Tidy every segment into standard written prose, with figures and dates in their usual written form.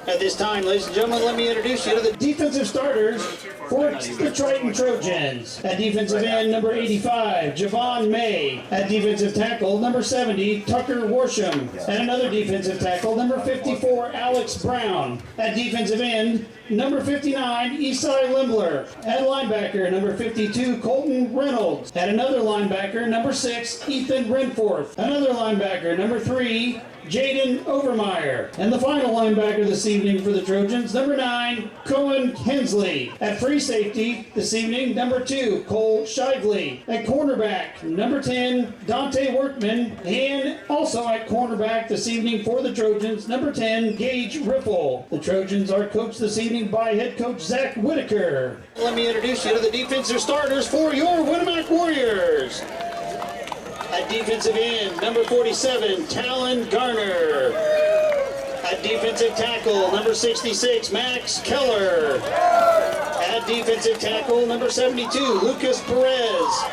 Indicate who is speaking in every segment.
Speaker 1: At this time, ladies and gentlemen, let me introduce you to the defensive starters for the Triton Trojans. At defensive end, number 85, Javon May. At defensive tackle, number 70, Tucker Worsham. And another defensive tackle, number 54, Alex Brown. At defensive end, number 59, Esai Limbler. At linebacker, number 52, Colton Reynolds. At another linebacker, number 6, Ethan Renforth. Another linebacker, number 3, Jaden Overmeyer. And the final linebacker this evening for the Trojans, number 9, Cohen Hensley. At free safety this evening, number 2, Cole Shively. At cornerback, number 10, Dante Workman. And also at cornerback this evening for the Trojans, number 10, Gage Ripple. The Trojans are coached this evening by head coach Zach Whittaker. Let me introduce you to the defensive starters for your Winamac Warriors. At defensive end, number 47, Talon Garner. At defensive tackle, number 66, Max Keller. At defensive tackle, number 72, Lucas Perez.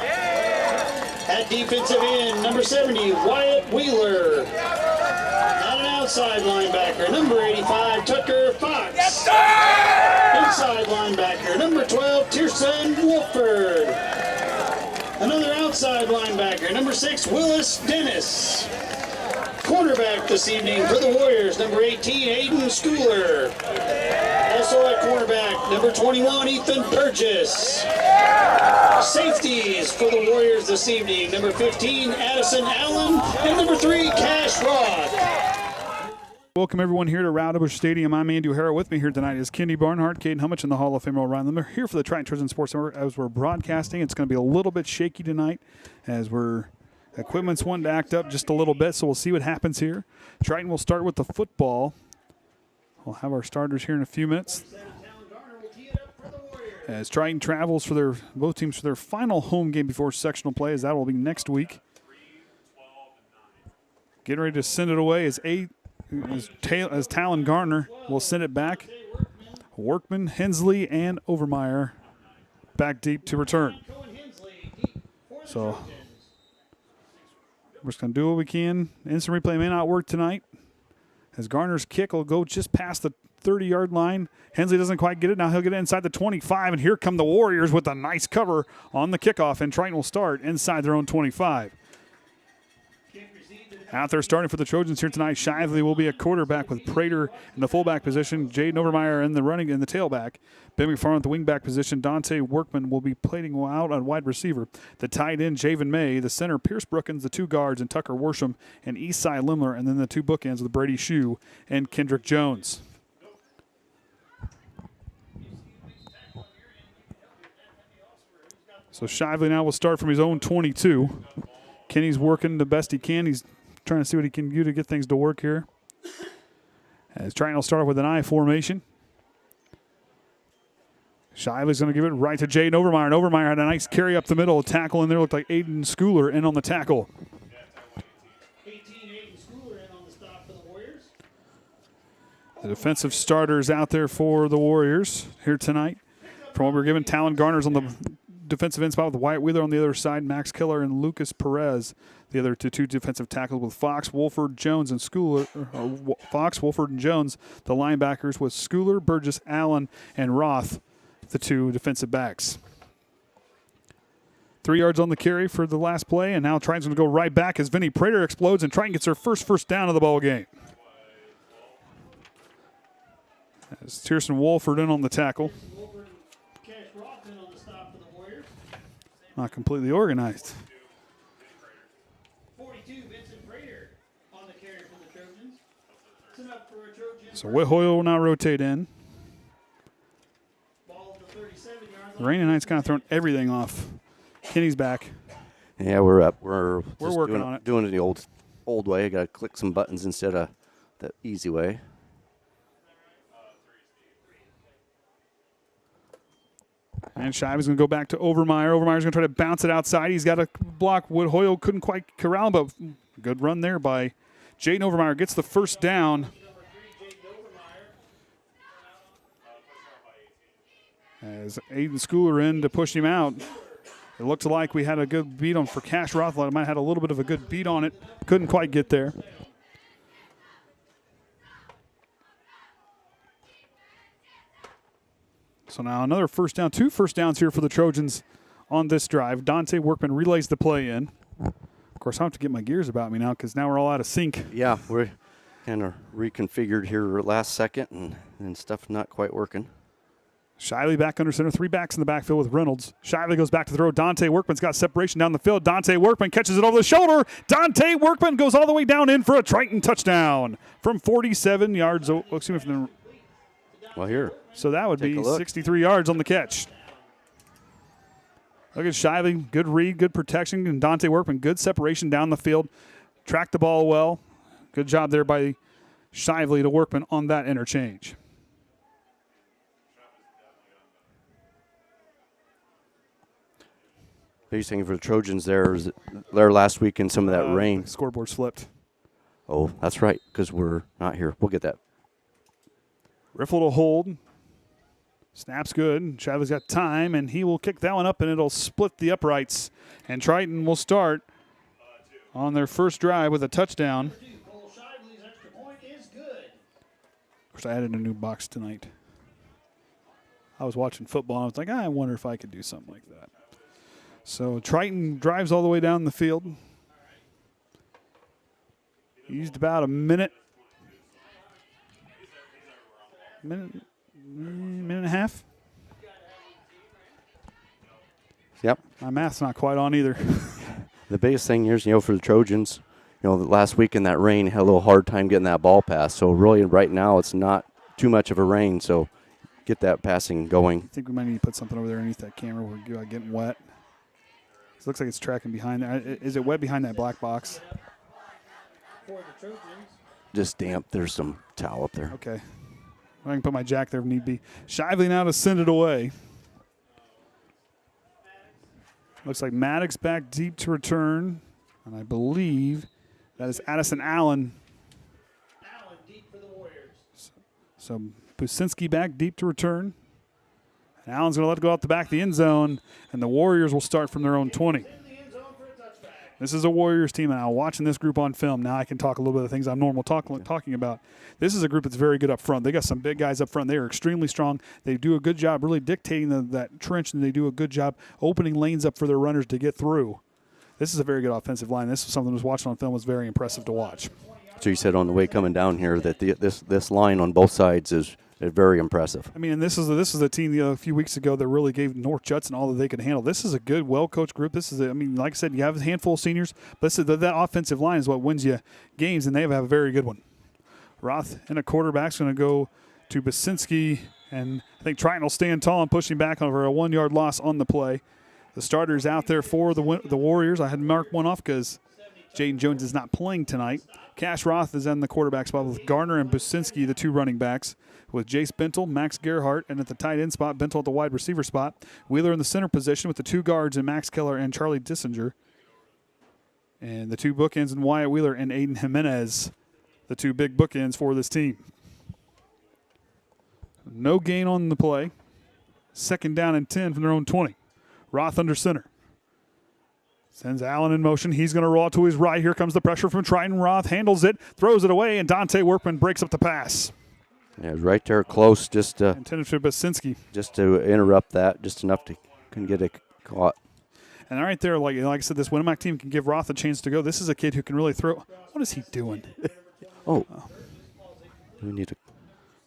Speaker 1: At defensive end, number 70, Wyatt Wheeler. At an outside linebacker, number 85, Tucker Fox. Inside linebacker, number 12, Tierson Wolford. Another outside linebacker, number 6, Willis Dennis. Cornerback this evening for the Warriors, number 18, Aiden Schooler. Also at cornerback, number 21, Ethan Burgess. Safeties for the Warriors this evening, number 15, Addison Allen, and number 3, Cash Rock.
Speaker 2: Welcome everyone here to Roudebush Stadium. I'm Andy O'Hara. With me here tonight is Kenny Barnhart, Caden Hummich, and the Hall of Famer Ryan Limmer here for the Triton Triton Sports Network as we're broadcasting. It's going to be a little bit shaky tonight as equipment's wanting to act up just a little bit, so we'll see what happens here. Triton will start with the football. We'll have our starters here in a few minutes. As Triton travels for both teams for their final home game before sectional play, as that will be next week. Getting ready to send it away as Talon Garner will send it back. Workman, Hensley, and Overmeyer back deep to return. So we're just going to do what we can. Instant replay may not work tonight, as Garner's kick will go just past the 30-yard line. Hensley doesn't quite get it. Now he'll get it inside the 25, and here come the Warriors with a nice cover on the kickoff, and Triton will start inside their own 25. Out there starting for the Trojans here tonight, Shively will be a quarterback with Prater in the fullback position, Jaden Overmeyer in the tailback, Ben McFarland at the wingback position, Dante Workman will be playing out on wide receiver. The tight end, Javen May, the center, Pierce Brookins, the two guards, and Tucker Worsham, and Esai Limler, and then the two bookends with Brady Shue and Kendrick Jones. So Shively now will start from his own 22. Kenny's working the best he can. He's trying to see what he can do to get things to work here. As Triton will start with an I formation. Shively's going to give it right to Jaden Overmeyer. And Overmeyer had a nice carry up the middle. A tackle in there looked like Aiden Schooler in on the tackle.
Speaker 1: 18, Aiden Schooler in on the stop for the Warriors.
Speaker 2: The defensive starters out there for the Warriors here tonight. From what we're given, Talon Garner's on the defensive end spot with Wyatt Wheeler on the other side, Max Keller and Lucas Perez, the other two defensive tackles with Fox, Wolford, Jones, and Schooler. Fox, Wolford, and Jones, the linebackers with Schooler, Burgess, Allen, and Roth, the two defensive backs. 3 yards on the carry for the last play, and now Triton's going to go right back as Vinny Prater explodes, and Triton gets their first down of the ball game. As Tierson Wolford in on the tackle. Not completely organized.
Speaker 1: 42, Vincent Prater on the carry for the Trojans.
Speaker 2: So Whittaker will now rotate in.
Speaker 1: Ball at the 37-yard line.
Speaker 2: The Rain tonight's kind of thrown everything off. Kenny's back.
Speaker 3: Yeah, we're up. We're
Speaker 2: working on it.
Speaker 3: Doing it the old way. Got to click some buttons instead of the easy way.
Speaker 2: And Shive's going to go back to Overmeyer. Overmeyer's going to try to bounce it outside. He's got a block. Woodhoyle couldn't quite corral him, but good run there by Jaden Overmeyer. Gets the first down. As Aiden Schooler in to push him out. It looked like we had a good beat on for Cash Rothwell. It might have had a little bit of a good beat on it. Couldn't quite get there. So now another first down, 2 first downs here for the Trojans on this drive. Dante Workman relays the play in. Of course, I have to get my gears about me now because now we're all out of sync.
Speaker 3: Yeah, we're kind of reconfigured here last second and stuff not quite working.
Speaker 2: Shively back under center, 3 backs in the backfield with Reynolds. Shively goes back to throw. Dante Workman's got separation down the field. Dante Workman catches it over the shoulder. Dante Workman goes all the way down in for a Triton touchdown from 47 yards. Oh, excuse me.
Speaker 3: Well, here.
Speaker 2: So that would be 63 yards on the catch. Look at Shively. Good read, good protection. And Dante Workman, good separation down the field. Tracked the ball well. Good job there by Shively to Workman on that interchange.
Speaker 3: Biggest thing for the Trojans there is their last week in some of that rain.
Speaker 2: Scoreboard's flipped.
Speaker 3: Oh, that's right, because we're not here. We'll get that.
Speaker 2: Riffle to hold. Snap's good. Shively's got time, and he will kick that one up, and it'll split the uprights. And Triton will start on their first drive with a touchdown. Of course, I added a new box tonight. I was watching football, and I was like, I wonder if I could do something like that. So Triton drives all the way down the field. Used about a minute and a half.
Speaker 3: Yep.
Speaker 2: My math's not quite on either.
Speaker 3: The biggest thing here is, for the Trojans, the last week in that rain, had a little hard time getting that ball pass. So really right now it's not too much of a rain, so get that passing going.
Speaker 2: I think we might need to put something over there underneath that camera where we're getting wet. It looks like it's tracking behind there. Is it wet behind that black box?
Speaker 3: Just damp. There's some towel up there.
Speaker 2: Okay. I can put my jack there if need be. Shively now to send it away. Looks like Maddox back deep to return. And I believe that is Addison Allen.
Speaker 1: Allen deep for the Warriors.
Speaker 2: So Businski back deep to return. And Allen's going to let it go out the back of the end zone, and the Warriors will start from their own 20. This is a Warriors team, and now watching this group on film, now I can talk a little bit of the things I'm normal talking about. This is a group that's very good up front. They got some big guys up front. They are extremely strong. They do a good job really dictating that trench, and they do a good job opening lanes up for their runners to get through. This is a very good offensive line. This is something I was watching on film was very impressive to watch.
Speaker 3: So you said on the way coming down here that this line on both sides is very impressive.
Speaker 2: I mean, and this is a team a few weeks ago that really gave North Judson all that they could handle. This is a good, well-coached group. This is, like I said, you have a handful of seniors, but that offensive line is what wins you games, and they have a very good one. Roth and a quarterback's going to go to Basinski, and I think Triton will stand tall and push him back over a 1-yard loss on the play. The starters out there for the Warriors. I had marked one off because Jaden Jones is not playing tonight. Cash Roth is in the quarterback spot with Garner and Businski, the 2 running backs, with Jace Bentel, Max Gerhardt, and at the tight end spot, Bentel at the wide receiver spot. Wheeler in the center position with the 2 guards and Max Keller and Charlie Dissinger. And the 2 bookends and Wyatt Wheeler and Aiden Jimenez, the 2 big bookends for this team. No gain on the play. 2nd down and 10 from their own 20. Roth under center. Sends Allen in motion. He's going to roll out to his right. Here comes the pressure from Triton. Roth handles it, throws it away, and Dante Workman breaks up the pass.
Speaker 3: Yeah, right there close,
Speaker 2: intended for Basinski.
Speaker 3: Just to interrupt that, just enough to can get it caught.
Speaker 2: And right there, like I said, this Winamac team can give Roth a chance to go. This is a kid who can really throw. What is he doing?
Speaker 3: Oh. We need to.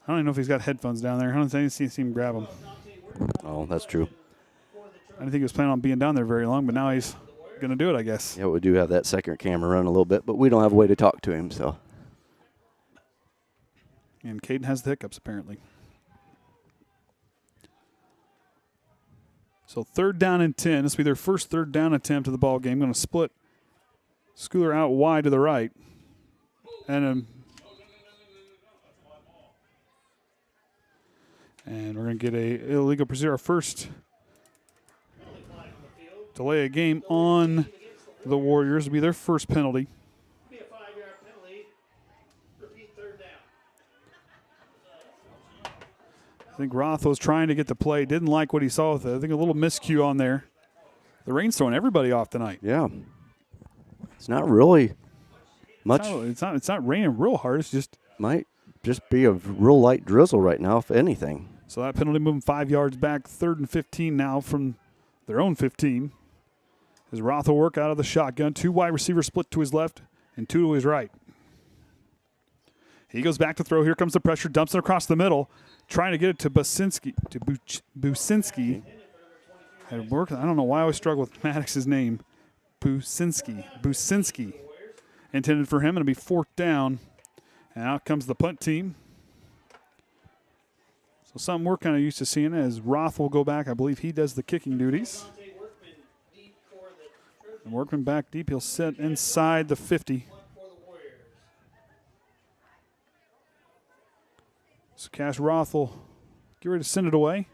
Speaker 2: I don't even know if he's got headphones down there. I don't think I see him grab them.
Speaker 3: Oh, that's true.
Speaker 2: I didn't think he was planning on being down there very long, but now he's going to do it, I guess.
Speaker 3: Yeah, we do have that second camera run a little bit, but we don't have a way to talk to him, so.
Speaker 2: And Caden has the hiccups, apparently. So 3rd down and 10. This will be their first 3rd down attempt of the ball game. Going to split Schooler out wide to the right. And we're going to get a illegal pursuit. Our first delay a game on the Warriors. Will be their first penalty. I think Roth was trying to get the play. Didn't like what he saw with it. I think a little miscue on there. The rain's throwing everybody off tonight.
Speaker 3: Yeah. It's not really much.
Speaker 2: It's not raining real hard. It's just
Speaker 3: might just be a real light drizzle right now, if anything.
Speaker 2: So that penalty moving 5 yards back, 3rd and 15 now from their own 15. As Roth will work out of the shotgun. 2 wide receivers split to his left and 2 to his right. He goes back to throw. Here comes the pressure. Dumps it across the middle. Trying to get it to Businski. Had worked. I don't know why I always struggle with Maddox's name. Businski. Intended for him. It'll be 4th down. And out comes the punt team. So something we're kind of used to seeing as Roth will go back. I believe he does the kicking duties. And Workman back deep. He'll sit inside the 50. So Cash Roth will get ready to send it away.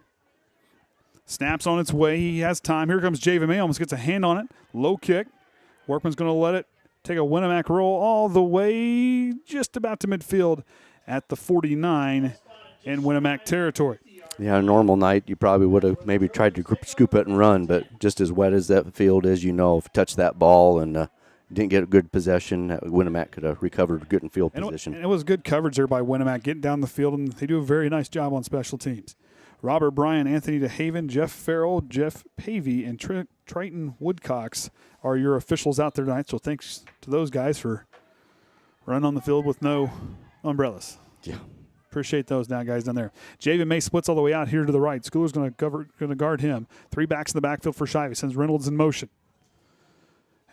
Speaker 2: Snaps on its way. He has time. Here comes Javen May. Almost gets a hand on it. Low kick. Workman's going to let it take a Winamac roll all the way just about to midfield at the 49 in Winamac territory.
Speaker 3: Yeah, a normal night, you probably would have maybe tried to scoop it and run, but just as wet as that field is, if you touch that ball and didn't get a good possession, Winamac could have recovered good in field position.
Speaker 2: And it was good coverage there by Winamac getting down the field, and they do a very nice job on special teams. Robert Bryan, Anthony DeHaven, Jeff Farrell, Jeff Pavey, and Triton Woodcocks are your officials out there tonight. So thanks to those guys for running on the field with no umbrellas.
Speaker 3: Yeah.
Speaker 2: Appreciate those guys down there. Javen May splits all the way out here to the right. Schooler's going to guard him. 3 backs in the backfield for Shivey. Sends Reynolds in motion.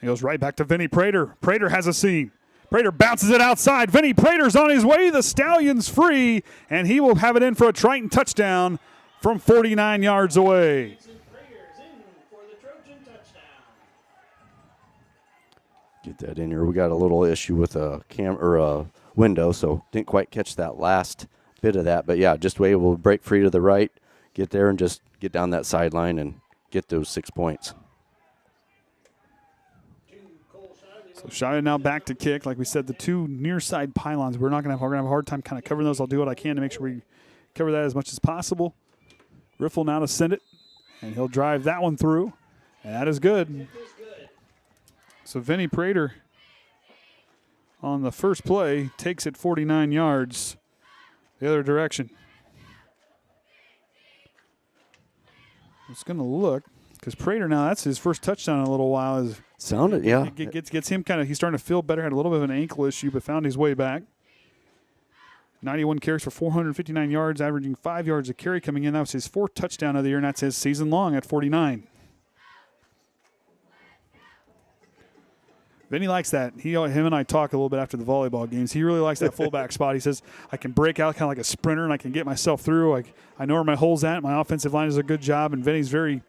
Speaker 2: He goes right back to Vinny Prater. Prater has a seam. Prater bounces it outside. Vinny Prater's on his way. The Stallion's free, and he will have it in for a Triton touchdown from 49 yards away.
Speaker 3: Get that in here. We got a little issue with a window, so didn't quite catch that last bit of that. But, yeah, just able to break free to the right, get there, and just get down that sideline and get those 6 points.
Speaker 2: So Shia now back to kick. Like we said, the 2 near side pylons, we're going to have a hard time kind of covering those. I'll do what I can to make sure we cover that as much as possible. Riffle now to send it, and he'll drive that one through, and that is good. So Vinny Prater on the first play takes it 49 yards the other direction. It's going to look, because Prater now, that's his first touchdown in a little while.
Speaker 3: Sounded, yeah.
Speaker 2: It gets him kind of, he's starting to feel better, had a little bit of an ankle issue, but found his way back. 91 carries for 459 yards, averaging 5 yards a carry coming in. That was his 4th touchdown of the year, and that's his season long at 49. Vinny likes that. Him and I talk a little bit after the volleyball games. He really likes that fullback spot. He says, I can break out kind of like a sprinter, and I can get myself through. I know where my hole's at. My offensive line does a good job, and Vinny's very,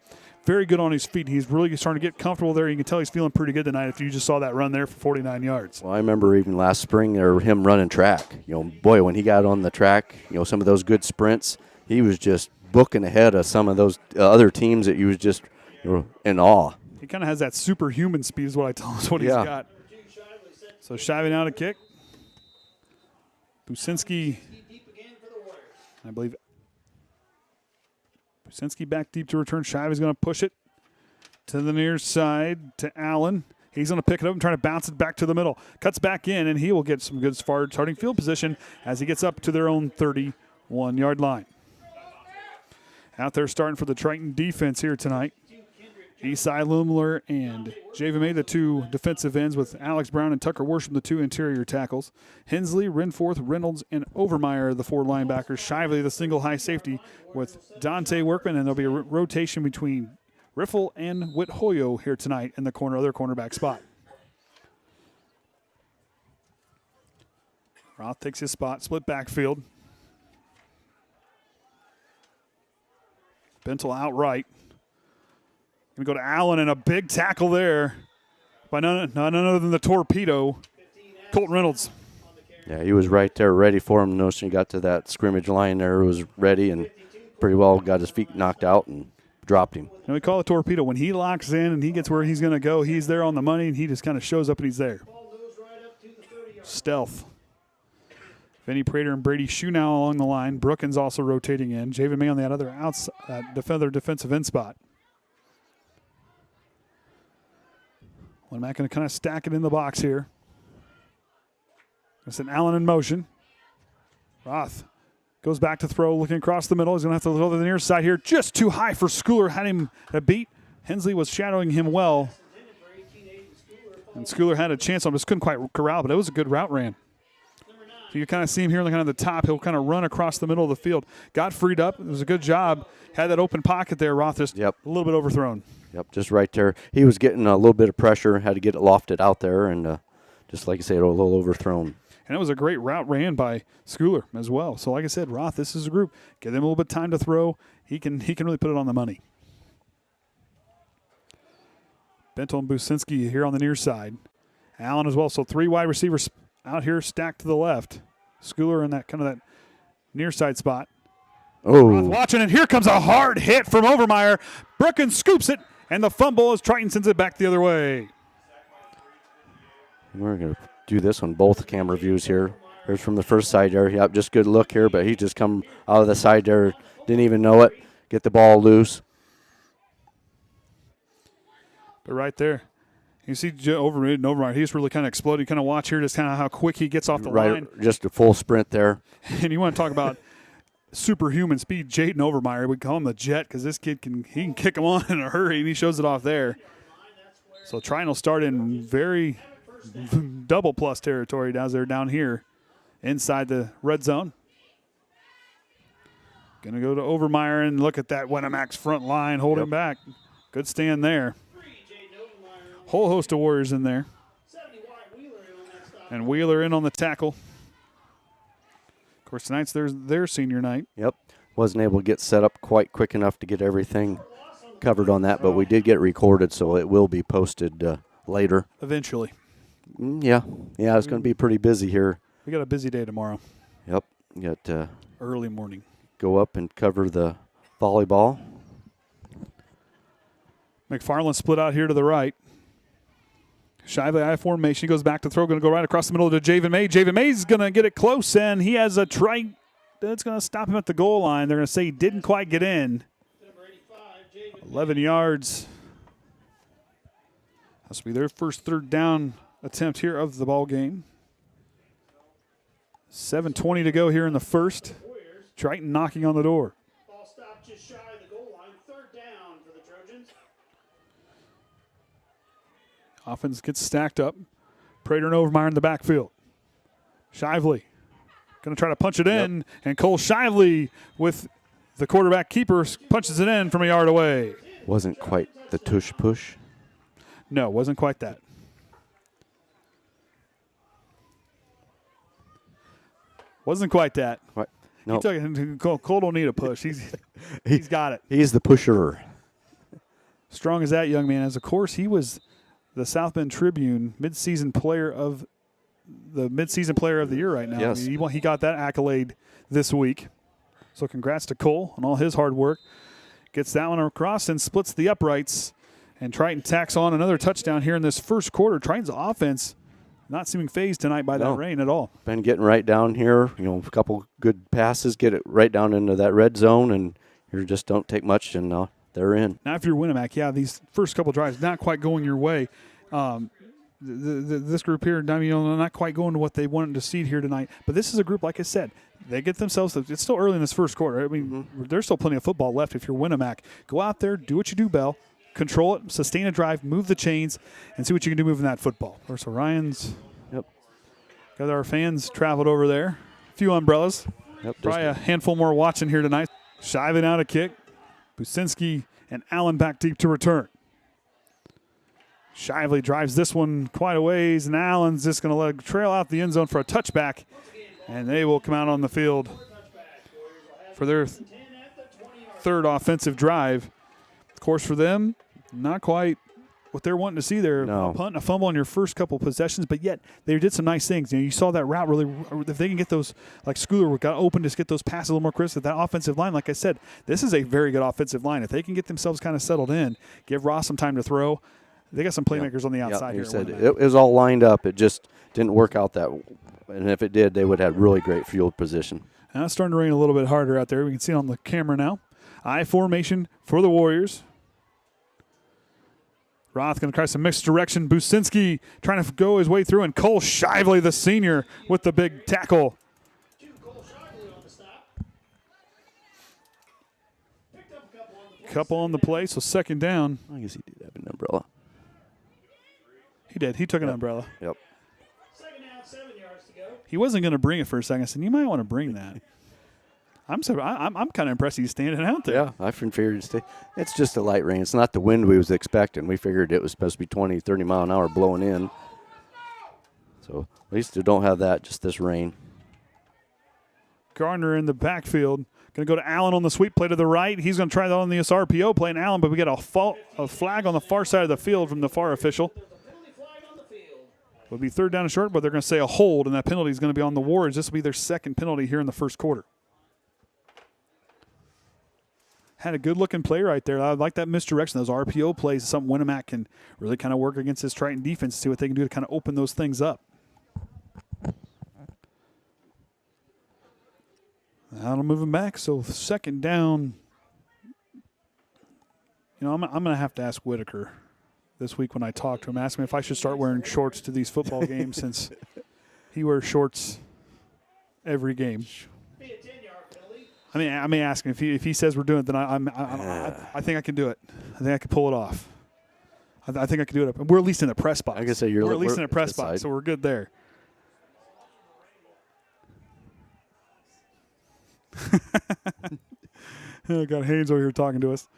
Speaker 2: very good on his feet. He's really starting to get comfortable there. You can tell he's feeling pretty good tonight if you just saw that run there for 49 yards.
Speaker 3: Well, I remember even last spring him running track. Boy, when he got on the track, some of those good sprints, he was just booking ahead of some of those other teams that you was just in awe.
Speaker 2: He kind of has that superhuman speed is what I tell him is what he's got. So Shivey now to kick. Businski, I believe. Businski back deep to return. Shivey's going to push it to the near side to Allen. He's going to pick it up and try to bounce it back to the middle. Cuts back in, and he will get some good starting field position as he gets up to their own 31-yard line. Out there starting for the Triton defense here tonight. Esai Lumler and Javen May, the 2 defensive ends, with Alex Brown and Tucker Worsham, the 2 interior tackles. Hensley, Renforth, Reynolds, and Overmeyer, the 4 linebackers. Shively, the single high safety, with Dante Workman, and there'll be a rotation between Riffle and Whithoyo here tonight in the other cornerback spot. Roth takes his spot, split backfield. Bentel outright. Going to go to Allen, and a big tackle there by none other than the torpedo, Colton Reynolds.
Speaker 3: Yeah, he was right there ready for him. Noticing he got to that scrimmage line there, was ready, and pretty well got his feet knocked out and dropped him.
Speaker 2: We call it torpedo. When he locks in and he gets where he's going to go, he's there on the money, and he just kind of shows up and he's there. Stealth. Vinny Prater and Brady Shue now along the line. Brookins also rotating in. Javen May on that other defensive end spot. Winamac going to kind of stack it in the box here. That's an Allen in motion. Roth Goes back to throw, looking across the middle. He's going to have to throw to the near side here. Just too high for Schooler. Had him a beat. Hensley was shadowing him well. And Schooler had a chance on him. Just couldn't quite corral, but it was a good route ran. So you kind of see him here on kind of the top. He'll kind of run across the middle of the field. Got freed up. It was a good job. Had that open pocket there. Roth just a little bit overthrown.
Speaker 3: Yep, just right there. He was getting a little bit of pressure. Had to get it lofted out there, and just like I said, a little overthrown.
Speaker 2: And it was a great route ran by Schooler as well. So like I said, Roth, this is a group. Give them a little bit of time to throw. He can really put it on the money. Bento and Businski here on the near side. Allen as well. So 3 wide receivers out here stacked to the left. Schooler in that kind of that near side spot.
Speaker 3: Oh.
Speaker 2: Roth watching, and here comes a hard hit from Overmeyer. Brookins scoops it, and the fumble as Triton sends it back the other way.
Speaker 3: We're going to do this on both camera views here. Here's from the first side there. Yep, just good look here, but he just come out of the side there. Didn't even know it. Get the ball loose.
Speaker 2: But right there, you see Overmeyer. He's really kind of exploded. You kind of watch here just kind of how quick he gets off the line.
Speaker 3: Just a full sprint there.
Speaker 2: And you want to talk about superhuman speed. Jaden Overmeyer, we call him the Jet because this kid can kick him on in a hurry, and he shows it off there. So Triton will start in very double plus territory down here inside the red zone. Going to go to Overmeyer and look at that Winamac's front line holding back. Good stand there. Whole host of Warriors in there. And Wheeler in on the tackle. Of course, tonight's their senior night.
Speaker 3: Yep. Wasn't able to get set up quite quick enough to get everything covered on that, but we did get recorded, so it will be posted later.
Speaker 2: Eventually.
Speaker 3: Yeah, it's going to be pretty busy here.
Speaker 2: We got a busy day tomorrow.
Speaker 3: Yep. You got
Speaker 2: early morning.
Speaker 3: Go up and cover the volleyball.
Speaker 2: McFarland split out here to the right. Shively I formation. He goes back to throw. Going to go right across the middle to Javen May. Javen May's going to get it close, and he has a try. That's going to stop him at the goal line. They're going to say he didn't quite get in. 11 yards. This will be their first third down attempt here of the ball game. 7:20 to go here in the first. Triton knocking on the door.
Speaker 1: Ball stopped just shy of the goal line. Third down for the Trojans.
Speaker 2: Offense gets stacked up. Prater and Overmeyer in the backfield. Shively going to try to punch it in, and Cole Shively with the quarterback keeper punches it in from a yard away.
Speaker 3: Wasn't quite the tush push.
Speaker 2: No, wasn't quite that. Wasn't quite that.
Speaker 3: No.
Speaker 2: Cole don't need a push. He's got it.
Speaker 3: He's the pusher.
Speaker 2: Strong as that young man is. Of course, he was the South Bend Tribune midseason player of the year right now.
Speaker 3: Yes.
Speaker 2: He got that accolade this week. So congrats to Cole on all his hard work. Gets that one across and splits the uprights. And Triton tacks on another touchdown here in this first quarter. Triton's offense not seeming phased tonight by that rain at all.
Speaker 3: Been getting right down here. A couple good passes, get it right down into that red zone, and you just don't take much, and they're in.
Speaker 2: Now, if you're Winamac, these first couple drives not quite going your way. This group here, not quite going to what they wanted to see here tonight. But this is a group, like I said, they get themselves. It's still early in this first quarter. I mean, there's still plenty of football left. If you're Winamac, go out there, do what you do, Bell. Control it, sustain a drive, move the chains, and see what you can do moving that football. So Ryan's got our fans traveled over there. A few umbrellas. Probably a handful more watching here tonight. Shiving out a kick. Businski and Allen back deep to return. Shively drives this one quite a ways, and Allen's just going to let it trail out the end zone for a touchback, and they will come out on the field for their third offensive drive. Of course, for them, not quite what they're wanting to see there.
Speaker 3: No.
Speaker 2: A punt and a fumble on your first couple possessions, but yet they did some nice things. You saw that route really, if they can get those, like Schooler got open, just get those passes a little more crisp at that offensive line. Like I said, this is a very good offensive line. If they can get themselves kind of settled in, give Ross some time to throw, they got some playmakers on the outside here.
Speaker 3: Said it was all lined up. It just didn't work out that way. And if it did, they would have really great field position.
Speaker 2: Now it's starting to rain a little bit harder out there. We can see it on the camera now. I formation for the Warriors. Roth going to try some mixed direction. Businski trying to go his way through, and Cole Shively, the senior, with the big tackle. Couple on the play, so second down.
Speaker 3: I guess he did have an umbrella.
Speaker 2: He did. He took an umbrella.
Speaker 3: Yep.
Speaker 1: Second down, 7 yards to go.
Speaker 2: He wasn't going to bring it for a second. I said, you might want to bring that. I'm kind of impressed he's standing out there.
Speaker 3: Yeah, I figured it's just a light rain. It's not the wind we was expecting. We figured it was supposed to be 20, 30 mile an hour blowing in. So at least we don't have that, just this rain.
Speaker 2: Gardner in the backfield. Going to go to Allen on the sweep play to the right. He's going to try that on the RPO play, and Allen, but we get a flag on the far side of the field from the far official. It would be third down and short, but they're going to say a hold, and that penalty is going to be on the Warriors. This will be their second penalty here in the first quarter. Had a good-looking play right there. I like that misdirection. Those RPO plays is something Winamac can really kind of work against this Triton defense, see what they can do to kind of open those things up. Now they'll move him back, so second down. You know, I'm going to have to ask Whittaker this week when I talk to him, ask him if I should start wearing shorts to these football games since he wears shorts every game. I may ask him if he says we're doing it, then I think I can do it. I think I can pull it off. I think I can do it. We're at least in the press box.
Speaker 3: I can say
Speaker 2: we're at least in a press box, so we're good there. Got Haynes over here talking to us.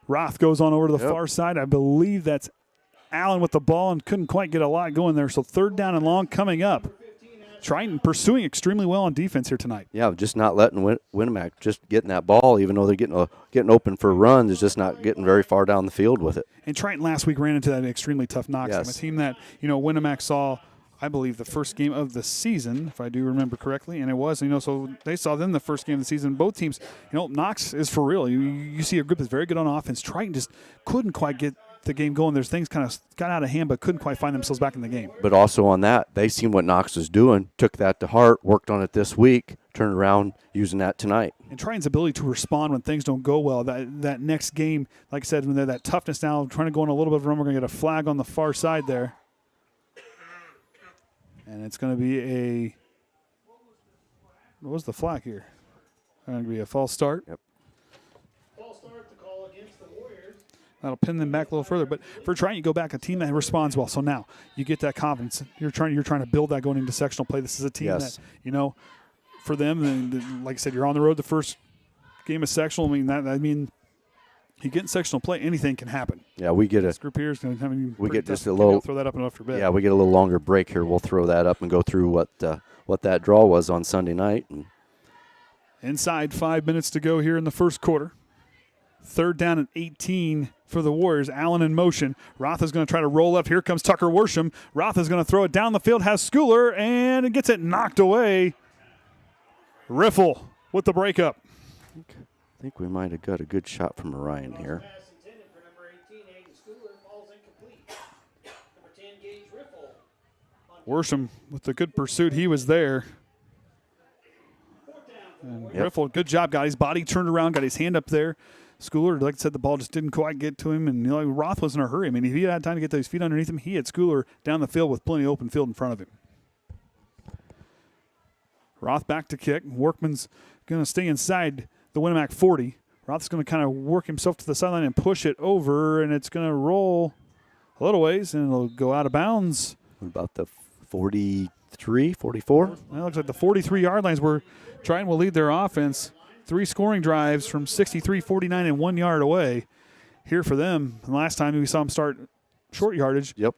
Speaker 2: Roth goes on over to the far side. I believe that's Allen with the ball and couldn't quite get a lot going there. So third down and long coming up. Triton pursuing extremely well on defense here tonight.
Speaker 3: Yeah, just not letting Winamac just getting that ball, even though they're getting open for runs, is just not getting very far down the field with it.
Speaker 2: And Triton last week ran into that extremely tough Knox team, a team that, you know, Winamac saw, I believe, the first game of the season, if I do remember correctly, and it was, you know, so they saw them the first game of the season. Both teams, you know, Knox is for real. You see a group that's very good on offense. Triton just couldn't quite get the game going. There's things kind of got out of hand, but couldn't quite find themselves back in the game.
Speaker 3: But also on that, they seen what Knox was doing, took that to heart, worked on it this week, turned around using that tonight.
Speaker 2: And Triton's ability to respond when things don't go well, that next game, like I said, when they're that toughness now, trying to go on a little bit of a run, we're going to get a flag on the far side there. And it's going to be what was the flag here? Going to be a false start.
Speaker 3: Yep.
Speaker 1: False start to call against the Warriors.
Speaker 2: That'll pin them back a little further. But for Triton, you go back, a team that responds well. So now you get that confidence. You're trying to build that going into sectional play. This is a team that, you know, for them, and like I said, you're on the road the first game of sectional. You get in sectional play, anything can happen.
Speaker 3: Yeah, we get
Speaker 2: this group here is going to
Speaker 3: we get just a little
Speaker 2: throw that up and after bed.
Speaker 3: Yeah, we get a little longer break here. We'll throw that up and go through what that draw was on Sunday night. And
Speaker 2: inside 5 minutes to go here in the first quarter. Third down and 18 for the Warriors. Allen in motion. Roth is going to try to roll up. Here comes Tucker Worsham. Roth is going to throw it down the field. Has Schooler, and it gets it knocked away. Riffle with the breakup.
Speaker 3: I think we might have got a good shot from Orion here.
Speaker 2: Worsham with the good pursuit. He was there. And Riffle, good job, got his body turned around, got his hand up there. Schooler, like I said, the ball just didn't quite get to him. And Roth was in a hurry. I mean, if he had time to get those feet underneath him, he had Schooler down the field with plenty of open field in front of him. Roth back to kick. Workman's going to stay inside the Winamac 40. Roth's going to kind of work himself to the sideline and push it over, and it's going to roll a little ways, and it'll go out of bounds.
Speaker 3: What about the 43, 44?
Speaker 2: Well, it looks like the 43-yard lines where Triton will lead their offense. 3 scoring drives from 63, 49, and 1 yard away here for them. And last time we saw them start short yardage.
Speaker 3: Yep.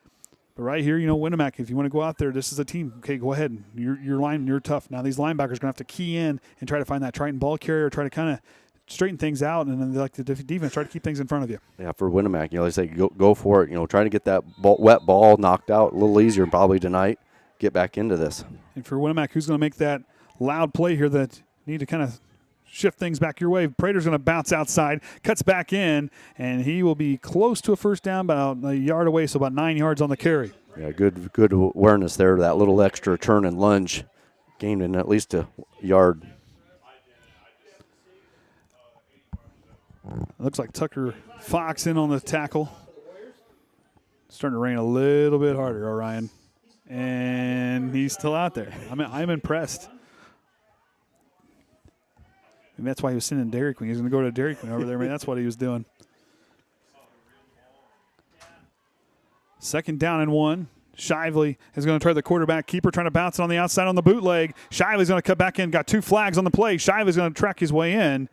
Speaker 2: But right here, you know, Winamac, if you want to go out there, this is a team. Okay, go ahead. You're tough. Now these linebackers are going to have to key in and try to find that Triton ball carrier, try to kind of straighten things out, and then like the defense, try to keep things in front of you.
Speaker 3: Yeah, for Winamac, you know, they say go for it. You know, try to get that wet ball knocked out a little easier probably tonight. Get back into this.
Speaker 2: And for Winamac, who's going to make that loud play here that need to kind of shift things back your way? Prater's going to bounce outside, cuts back in, and he will be close to a first down, about a yard away, so about 9 yards on the carry.
Speaker 3: Yeah, good awareness there. That little extra turn and lunge gained in at least a yard.
Speaker 2: Looks like Tucker Fox in on the tackle. Starting to rain a little bit harder, Orion. And he's still out there. I'm impressed. Maybe that's why he was sending Dairy Queen. He was going to go to Dairy Queen over there. Maybe that's what he was doing. 2nd down and 1. Shively is going to try the quarterback keeper, trying to bounce it on the outside on the bootleg. Shively's going to cut back in. Got 2 flags on the play. Shively's going to track his way in.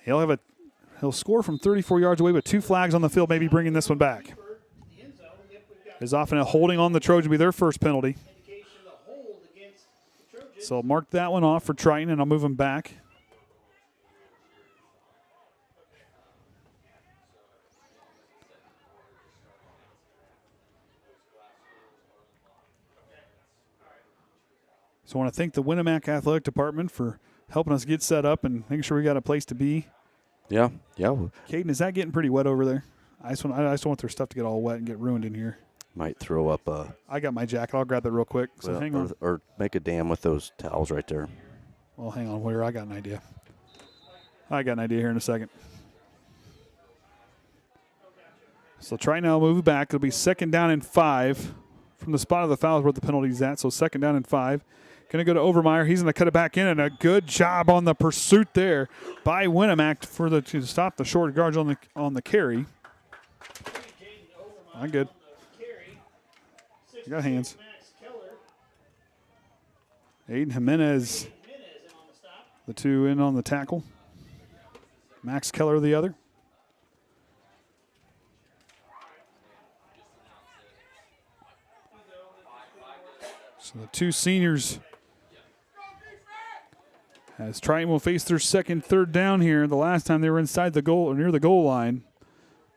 Speaker 2: He'll score from 34 yards away, but 2 flags on the field, maybe bringing this one back. Is often a holding on the Trojan will be their first penalty. So I'll mark that one off for Triton, and I'll move him back. So I want to thank the Winamac Athletic Department for helping us get set up and making sure we got a place to be.
Speaker 3: Yeah.
Speaker 2: Caden, is that getting pretty wet over there? I just don't want their stuff to get all wet and get ruined in here.
Speaker 3: Might throw up a.
Speaker 2: I got my jacket. I'll grab that real quick. So hang on.
Speaker 3: Or make a dam with those towels right there.
Speaker 2: Well, hang on. I got an idea. Here in a second. So try now, move it back. It'll be 2nd down and 5 from the spot of the fouls where the penalty's at. So 2nd down and 5. Going to go to Overmeyer. He's going to cut it back in, and a good job on the pursuit there by Winamac to stop the short guards on the carry. Not good. You got hands. Aiden Jimenez, the 2 in on the tackle. Max Keller, the other. So the 2 seniors, as Triton will face their 2nd, 3rd down here. The last time they were inside the goal or near the goal line.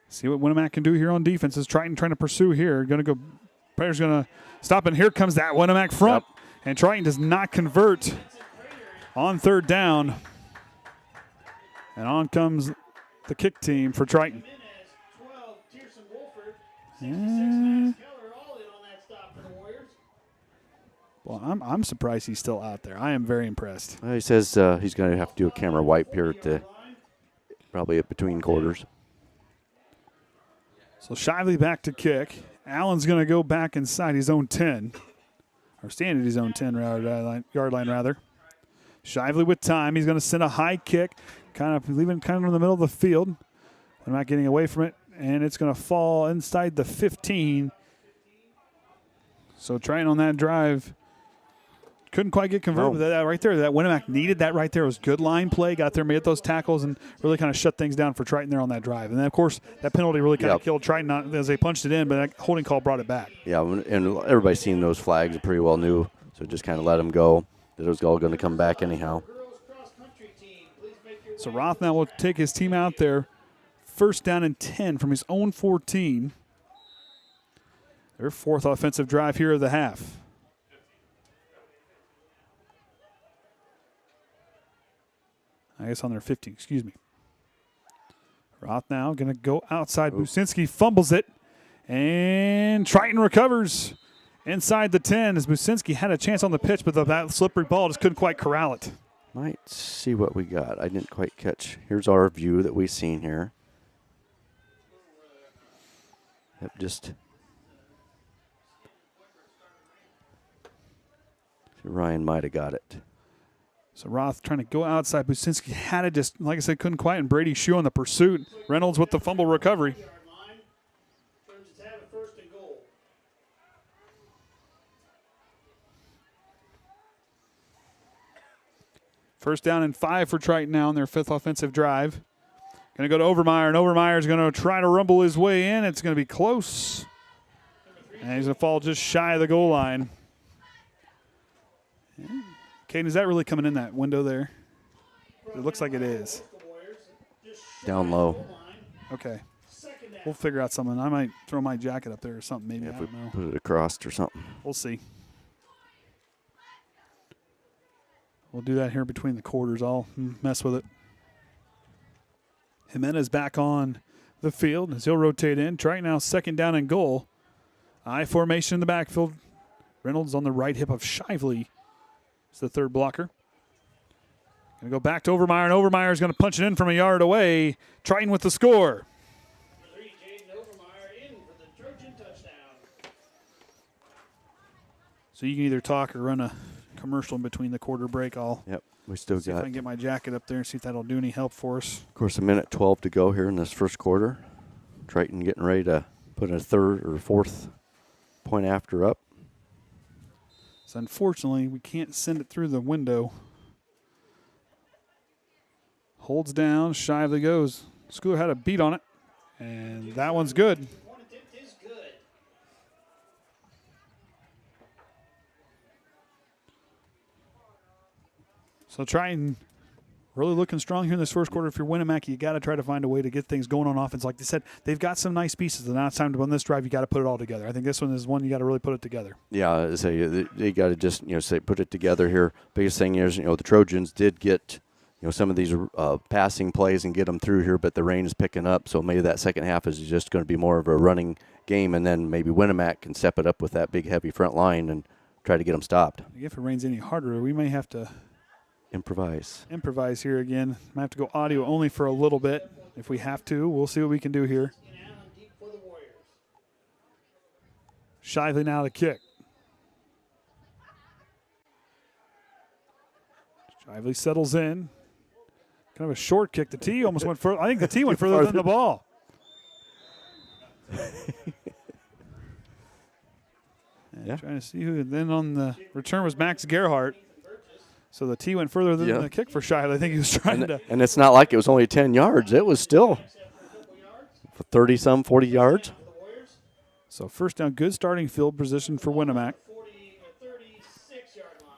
Speaker 2: See what Winamac can do here on defense. Is Triton trying to pursue here? Player's going to stop, and here comes that Winamac front. Yep. And Triton does not convert on 3rd down. And on comes the kick team for Triton. Well, I'm surprised he's still out there. I am very impressed.
Speaker 3: He says he's going to have to do a camera wipe here probably between quarters.
Speaker 2: So Shively back to kick. Allen's going to go back inside his own 10, or stand at his own 10-yard line rather. Shively with time. He's going to send a high kick, leaving in the middle of the field. I'm not getting away from it, and it's going to fall inside the 15. So trying on that drive. Couldn't quite get converted with that right there. That Winamac needed that right there. It was good line play. Got there, made those tackles, and really kind of shut things down for Triton there on that drive. And then, of course, that penalty really kind of killed Triton as they punched it in, but that holding call brought it back. Yeah,
Speaker 3: and everybody's seen those flags. Pretty well knew, so just kind of let them go. It was all going to come back anyhow.
Speaker 2: So Roth now will take his team out there. 1st down and 10 from his own 14. Their 4th offensive drive here of the half. I guess on their 15, excuse me. Roth now going to go outside. Businski fumbles it, and Triton recovers inside the 10 as Businski had a chance on the pitch, but that slippery ball just couldn't quite corral it.
Speaker 3: Might see what we got. I didn't quite catch. Here's our view that we've seen here. Yep, just Ryan might have got it.
Speaker 2: So Roth trying to go outside. Businski had it, just like I said, couldn't quite. And Brady Shue on the pursuit. Reynolds with the fumble recovery. First down and 5 for Triton now on their 5th offensive drive. Going to go to Overmeyer, and Overmeyer's going to try to rumble his way in. It's going to be close. And he's going to fall just shy of the goal line. Caden, is that really coming in that window there? It looks like it is.
Speaker 3: Down low.
Speaker 2: Okay. We'll figure out something. I might throw my jacket up there or something maybe.
Speaker 3: Yeah,
Speaker 2: I don't know.
Speaker 3: Put it across or something.
Speaker 2: We'll see. We'll do that here between the quarters. I'll mess with it. Jimenez back on the field as he'll rotate in. Trying now 2nd down and goal. I formation in the backfield. Reynolds on the right hip of Shively. It's the 3rd blocker. Going to go back to Overmeyer, and Overmeyer is going to punch it in from a yard away. Triton with the score. So you can either talk or run a commercial in between the quarter break. I'll
Speaker 3: We still
Speaker 2: See if I
Speaker 3: got,
Speaker 2: can get my jacket up there and see if that'll do any help for us.
Speaker 3: of course, 1:12 to go here in this first quarter. Triton getting ready to put a third or fourth point after up.
Speaker 2: So unfortunately, we can't send it through the window. Holds down, shyly goes. Schooler had a beat on it, and that one's good. So Triton really looking strong here in this first quarter. If you're Winamac, you got to try to find a way to get things going on offense. Like they said, they've got some nice pieces, and now it's time to run this drive. You got to put it all together. I think this one is one you got to really put it together.
Speaker 3: Yeah, they got to just say put it together here. Biggest thing is the Trojans did get some of these passing plays and get them through here, but the rain is picking up, so maybe that second half is just going to be more of a running game, and then maybe Winamac can step it up with that big heavy front line and try to get them stopped.
Speaker 2: If it rains any harder, we may have to improvise here again. Might have to go audio only for a little bit if we have to. We'll see what we can do here. Shively now to kick. Shively settles in. Kind of a short kick. The tee almost went further. I think the tee went further than the ball.
Speaker 3: Yeah.
Speaker 2: Trying to see who. Then on the return was Max Gerhardt. So the tee went further than the kick for Shively. I think he was trying to.
Speaker 3: And it's not like it was only 10 yards. It was still 30-some, 40 yards.
Speaker 2: So first down, good starting field position for Winamac.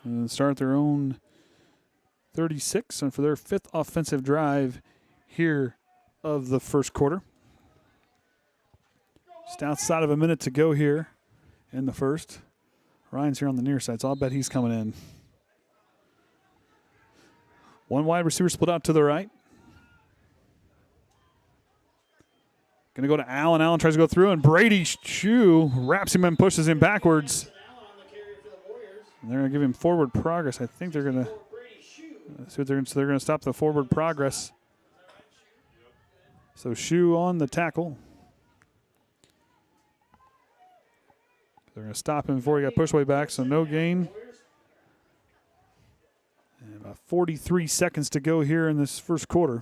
Speaker 2: And start their own 36 and for their fifth offensive drive here of the first quarter. Just outside of a minute to go here in the first. Ryan's here on the near side, so I'll bet he's coming in. One wide receiver split out to the right. Going to go to Allen. Allen tries to go through, and Brady Shue wraps him and pushes him backwards. And they're going to give him forward progress. I think they're going to see what they're going to. So they're going to stop the forward progress. So Shue on the tackle. They're going to stop him before he got pushed way back, so no gain. And about 43 seconds to go here in this first quarter.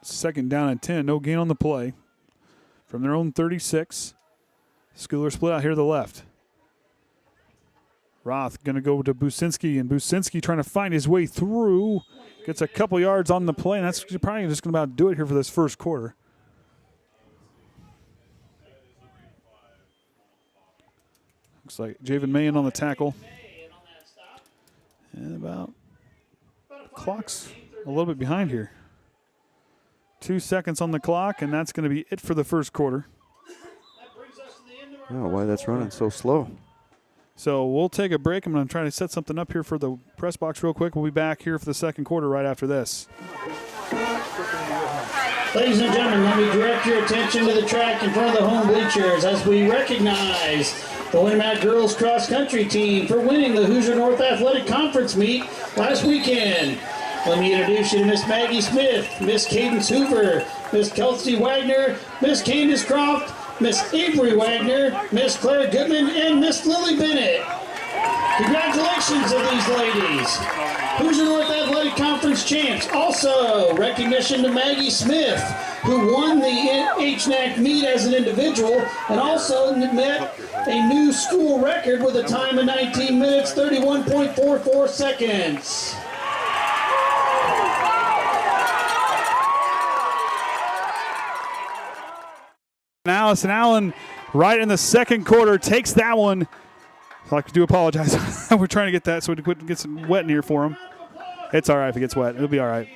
Speaker 2: Second down and 10, no gain on the play. From their own 36, Schooler split out here to the left. Roth going to go to Businski, and Businski trying to find his way through. Gets a couple yards on the play, and that's probably just going to about do it here for this first quarter. Looks like Javen Mayen on the tackle. And about clock's a little bit behind here. 2 seconds on the clock, and that's going to be it for the first quarter.
Speaker 3: Oh, why that's running so slow.
Speaker 2: So we'll take a break. I'm going to try to set something up here for the press box real quick. We'll be back here for the second quarter right after this.
Speaker 1: Ladies and gentlemen, let me direct your attention to the track in front of the home bleachers as we recognize the Winamac girls cross country team for winning the Hoosier North Athletic Conference meet last weekend. Let me introduce you to Miss Maggie Smith, Miss Cadence Hoover, Miss Kelsey Wagner, Miss Candace Croft, Miss Avery Wagner, Miss Claire Goodman, and Miss Lily Bennett. Congratulations to these ladies. Hoosier North Athletic Conference champs. Also, recognition to Maggie Smith, who won the HNAC meet as an individual and also met a new school record with a time of 19 minutes, 31.44 seconds.
Speaker 2: Allison Allen, right in the second quarter, takes that one. I do apologize. We're trying to get that so we can get some wet in here for him. It's all right if it gets wet. It'll be all right.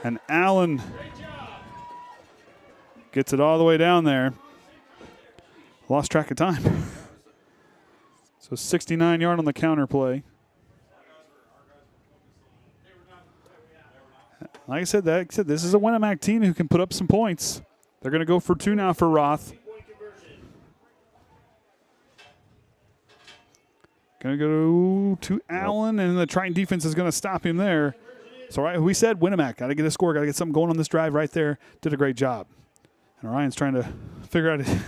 Speaker 2: And Allen gets it all the way down there. Lost track of time. So 69-yard on the counter play. Like I said, this is a Winamac team who can put up some points. They're going to go for two now for Roth. Going to go to Allen, and the Triton defense is going to stop him there. So right, we said Winamac, got to get a score, got to get something going on this drive right there. Did a great job. And Ryan's trying to figure out it.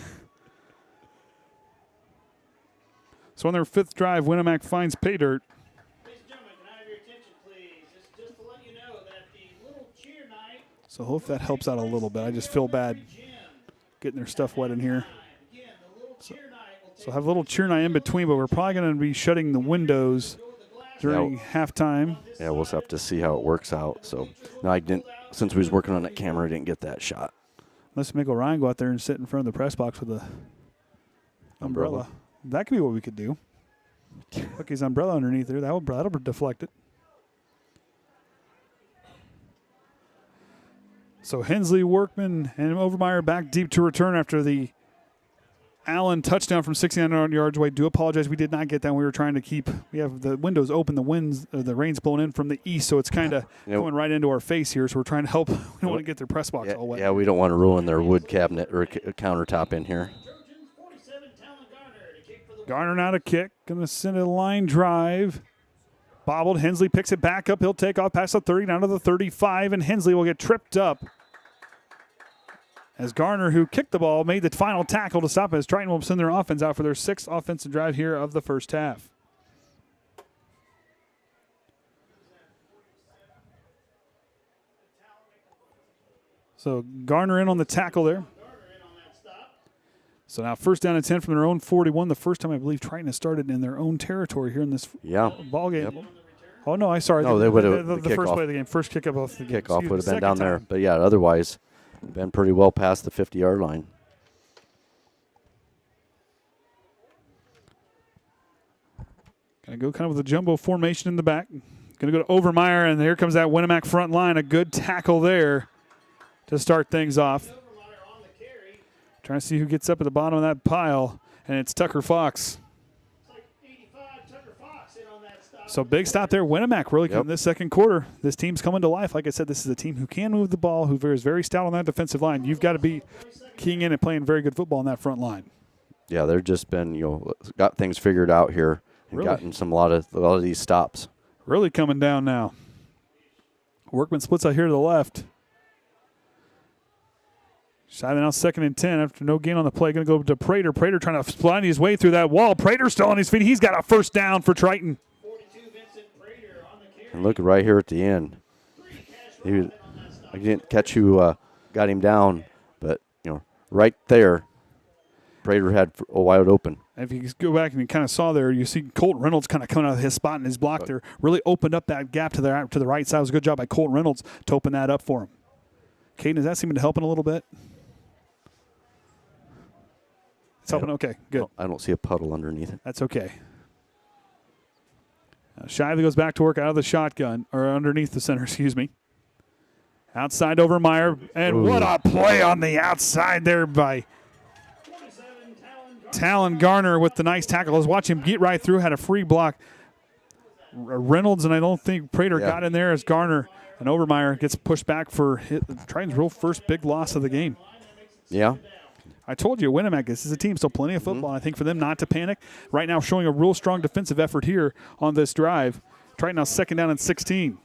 Speaker 2: So on their 5th drive, Winamac finds pay dirt.
Speaker 1: Ladies and gentlemen, can I have your attention, please? This is just to let you know that the little cheer night.
Speaker 2: So hope that helps out a little bit. I just feel bad getting their stuff wet in here.
Speaker 1: Again, the little cheer night will
Speaker 2: So have a little cheer night in between, but we're probably going to be shutting the windows during halftime.
Speaker 3: Yeah, we'll have to see how it works out. So no, I didn't. Since we was working on that camera, I didn't get that shot.
Speaker 2: Let's make Orion go out there and sit in front of the press box with a umbrella. That could be what we could do. Look, his umbrella underneath there. That'll deflect it. So Hensley, Workman, and Overmeyer back deep to return after the Allen touchdown from 69 yards away. Do apologize, we did not get that. We were trying to keep. We have the windows open. The rain's blowing in from the east, so it's kind of going right into our face here. So we're trying to help. We don't want to get their press box all wet.
Speaker 3: Yeah, we don't want to ruin their wood cabinet or countertop in here.
Speaker 2: Garner now to kick. Going to send a line drive. Bobbled. Hensley picks it back up. He'll take off past the 30 down to the 35, and Hensley will get tripped up. As Garner, who kicked the ball, made the final tackle to stop as Triton will send their offense out for their 6th offensive drive here of the first half. So Garner in on the tackle there. So now 1st down and 10 from their own 41. The first time I believe Triton has started in their own territory here in this ball game. Yep. Oh, no,
Speaker 3: No, they would have
Speaker 2: the first play of the game. First kickoff of the game.
Speaker 3: Kickoff would have been down there. But, yeah, otherwise been pretty well past the 50-yard line.
Speaker 2: Going to go kind of with a jumbo formation in the back. Going to go to Overmeyer, and here comes that Winamac front line. A good tackle there to start things off. Trying to see who gets up at the bottom of that pile, and it's Tucker Fox. So big stop there. Winamac really coming this second quarter. This team's coming to life. Like I said, this is a team who can move the ball, who is very stout on that defensive line. You've got to be keying in and playing very good football on that front line.
Speaker 3: Yeah, they've just been, got things figured out here and gotten a lot of these stops.
Speaker 2: Really coming down now. Workman splits out here to the left. Shively now 2nd and 10 after no gain on the play. Going to go to Prater. Prater trying to blind his way through that wall. Prater still on his feet. He's got a 1st down for Triton.
Speaker 3: And look right here at the end. I didn't catch who got him down, but, right there, Prater had a wide open.
Speaker 2: And if you go back and you kind of saw there, you see Colton Reynolds kind of coming out of his spot in his block there. Really opened up that gap to the right side. It was a good job by Colton Reynolds to open that up for him. Caden, is that seeming to help him a little bit? It's helping. Okay, good.
Speaker 3: I don't see a puddle underneath it.
Speaker 2: That's okay. Shively goes back to work out of the shotgun, or underneath the center, excuse me. Outside Overmeyer, and what a play on the outside there by Talon Garner with the nice tackle. Let's watch him get right through, had a free block. Reynolds, and I don't think Prater got in there as Garner, and Overmeyer gets pushed back for Triton's real first big loss of the game.
Speaker 3: Yeah.
Speaker 2: I told you, Winamac, this is a team, still plenty of football. I think for them not to panic. Right now showing a real strong defensive effort here on this drive. Triton now 2nd down and 16.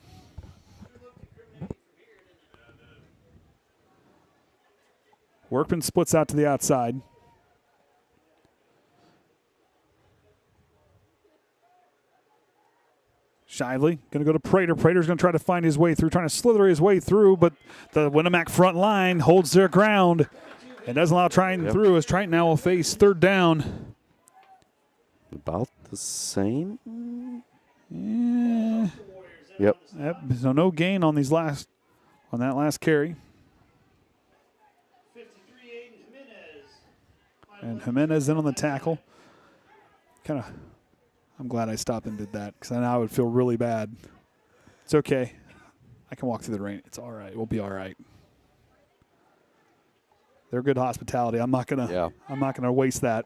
Speaker 2: Workman splits out to the outside. Shively going to go to Prater. Prater's going to try to find his way through, trying to slither his way through, but the Winamac front line holds their ground. It doesn't allow Triton through, as Triton now will face 3rd down.
Speaker 3: About the same.
Speaker 2: Yeah.
Speaker 3: Yep.
Speaker 2: So no gain on that last carry. And Jimenez in on the tackle. I'm glad I stopped and did that, because now I would feel really bad. It's okay. I can walk through the rain. It's all right. We'll be all right. They're good hospitality. I'm not gonna waste that.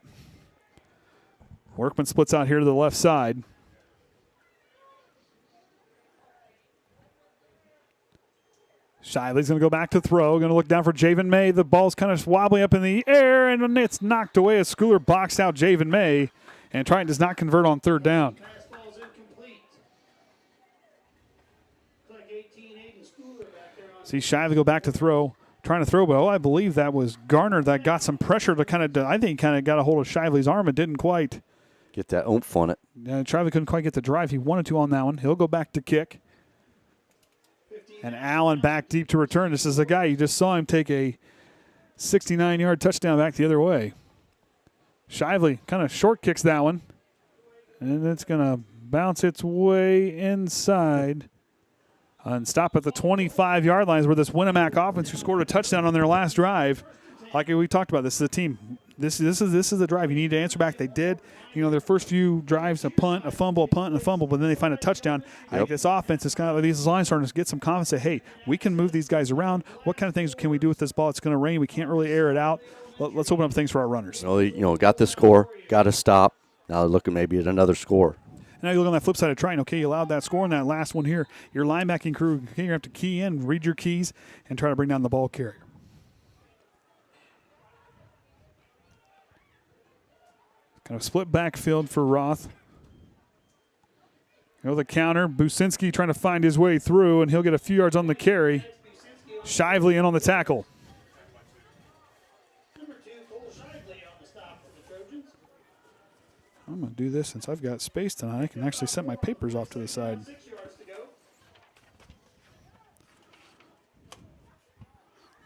Speaker 2: Workman splits out here to the left side. Shively's going to go back to throw. Going to look down for Javen May. The ball's kind of wobbly up in the air, and it's knocked away as Schooler boxed out Javen May. And Triton does not convert on 3rd down. See Shively go back to throw. trying to throw, but I believe that was Garner that got some pressure to I think got a hold of Shively's arm and didn't quite
Speaker 3: get that oomph on it.
Speaker 2: Shively couldn't quite get the drive he wanted to on that one. He'll go back to kick. And Allen back deep to return. This is the guy, you just saw him take a 69-yard touchdown back the other way. Shively kind of short kicks that one. And it's going to bounce its way inside and stop at the 25-yard line where this Winamac offense who scored a touchdown on their last drive. Like we talked about, this is a team. This is the drive. You need to answer back. They did. Their first few drives, a punt, a fumble, and a fumble, but then they find a touchdown. I think this offense is kind of like these lines starting to get some confidence. Say, hey, we can move these guys around. What kind of things can we do with this ball? It's going to rain. We can't really air it out. Let's open up things for our runners.
Speaker 3: Got the score, got to stop. Now they're looking maybe at another score.
Speaker 2: Now you look on that flip side of Triton. Okay, you allowed that score in that last one here. Your linebacking crew, you're going to have to key in, read your keys, and try to bring down the ball carrier. Kind of split backfield for Roth. The counter. Businski trying to find his way through, and he'll get a few yards on the carry. Shively in on the tackle. I'm going to do this since I've got space tonight. I can actually set my papers off to the side.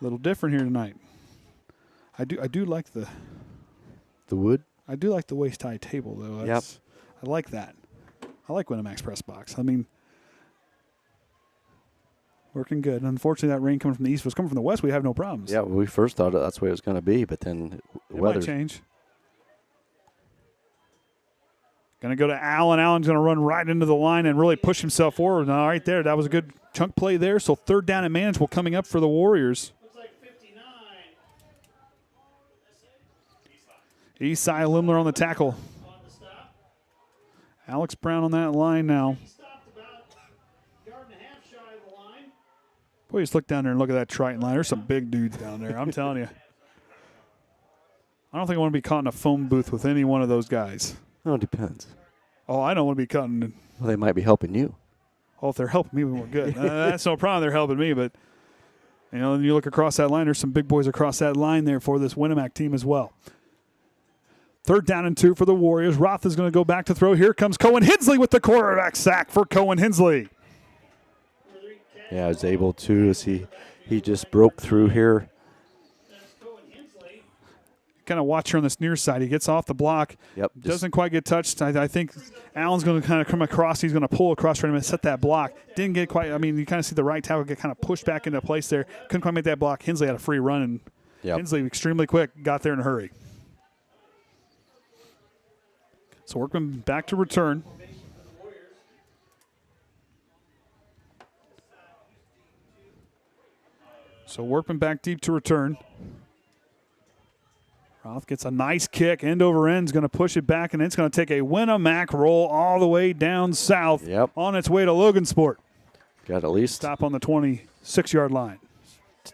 Speaker 2: A little different here tonight. I do like the
Speaker 3: wood.
Speaker 2: I do like the waist high table though.
Speaker 3: Yep.
Speaker 2: I like that. I like Winamac's press box. I mean, working good. Unfortunately, that rain coming from the east was coming from the west. We have no problems.
Speaker 3: Yeah, we first thought that's the way it was going to be, but then the weather
Speaker 2: might change. Going to go to Allen. Allen's going to run right into the line and really push himself forward. Now, right there, that was a good chunk play there. So 3rd down and manageable coming up for the Warriors. Eastside Limler on the tackle. Alex Brown on that line now. Boy, just look down there and look at that Triton line. There's some big dudes down there. I'm telling you. I don't think I want to be caught in a phone booth with any one of those guys.
Speaker 3: Oh, it depends.
Speaker 2: Oh, I don't want to be caught in.
Speaker 3: Well, they might be helping you.
Speaker 2: Oh, if they're helping me, we're good. That's no problem. They're helping me, but then you look across that line. There's some big boys across that line there for this Winamac team as well. 3rd down and 2 for the Warriors. Roth is going to go back to throw. Here comes Cohen Hensley with the quarterback sack for Cohen Hensley.
Speaker 3: Yeah, I was able to see he just broke through here.
Speaker 2: Kind of watch here on this near side. He gets off the block.
Speaker 3: Yep.
Speaker 2: Doesn't quite get touched. I think Allen's going to kind of come across. He's going to pull across for him and set that block. Didn't get quite. I mean, you kind of see the right tackle get kind of pushed back into place there. Couldn't quite make that block. Hensley had a free run, and Hensley extremely quick, got there in a hurry. So Workman back to return. So Workman back deep to return. Roth gets a nice kick, end over end, is going to push it back, and it's going to take a Winamac roll all the way down south on its way to Logansport.
Speaker 3: Got at least
Speaker 2: stop on the 26-yard line.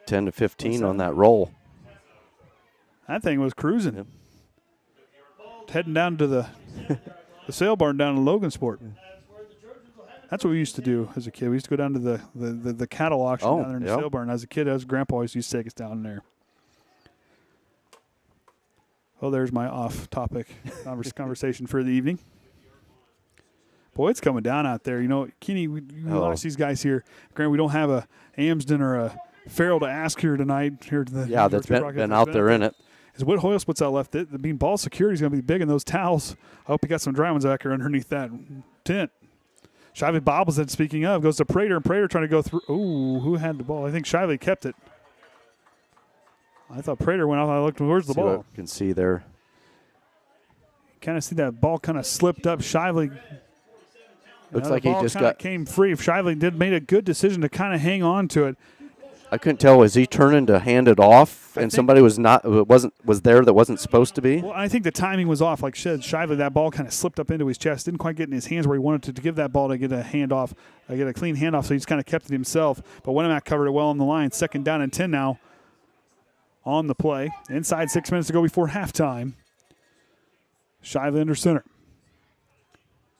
Speaker 3: 10 to 15 on that roll.
Speaker 2: That thing was cruising. Yep. Heading down to the sale barn down in Logansport. That's what we used to do as a kid. We used to go down to the cattle auction down there in the sale barn. As a kid, as Grandpa always used to take us down there. Oh, there's my off-topic conversation for the evening. Boy, it's coming down out there. Kenny, we watch these guys here. Granted, we don't have a Amsden or a Farrell to ask here tonight.
Speaker 3: That's been out there in it.
Speaker 2: Is Whit Hoyle what's out left? Ball security is going to be big in those towels. I hope he got some dry ones back here underneath that tent. Shively bobbles it, speaking of, goes to Prater, and Prater trying to go through. Ooh, who had the ball? I think Shively kept it. I thought Prater went off. I looked towards the ball.
Speaker 3: You can see there.
Speaker 2: Kind of see that ball kind of slipped up. Shively.
Speaker 3: Looks like he just
Speaker 2: came free. Shively made a good decision to kind of hang on to it.
Speaker 3: I couldn't tell. Was he turning to hand it off, and somebody was there that wasn't supposed to be?
Speaker 2: Well, I think the timing was off. Like Shively, that ball kind of slipped up into his chest. Didn't quite get in his hands where he wanted to give that ball to get a handoff, get a clean handoff. So he just kind of kept it himself. But Winamac covered it well on the line. 2nd down and 10 now on the play. Inside 6 minutes to go before halftime. Shively under center.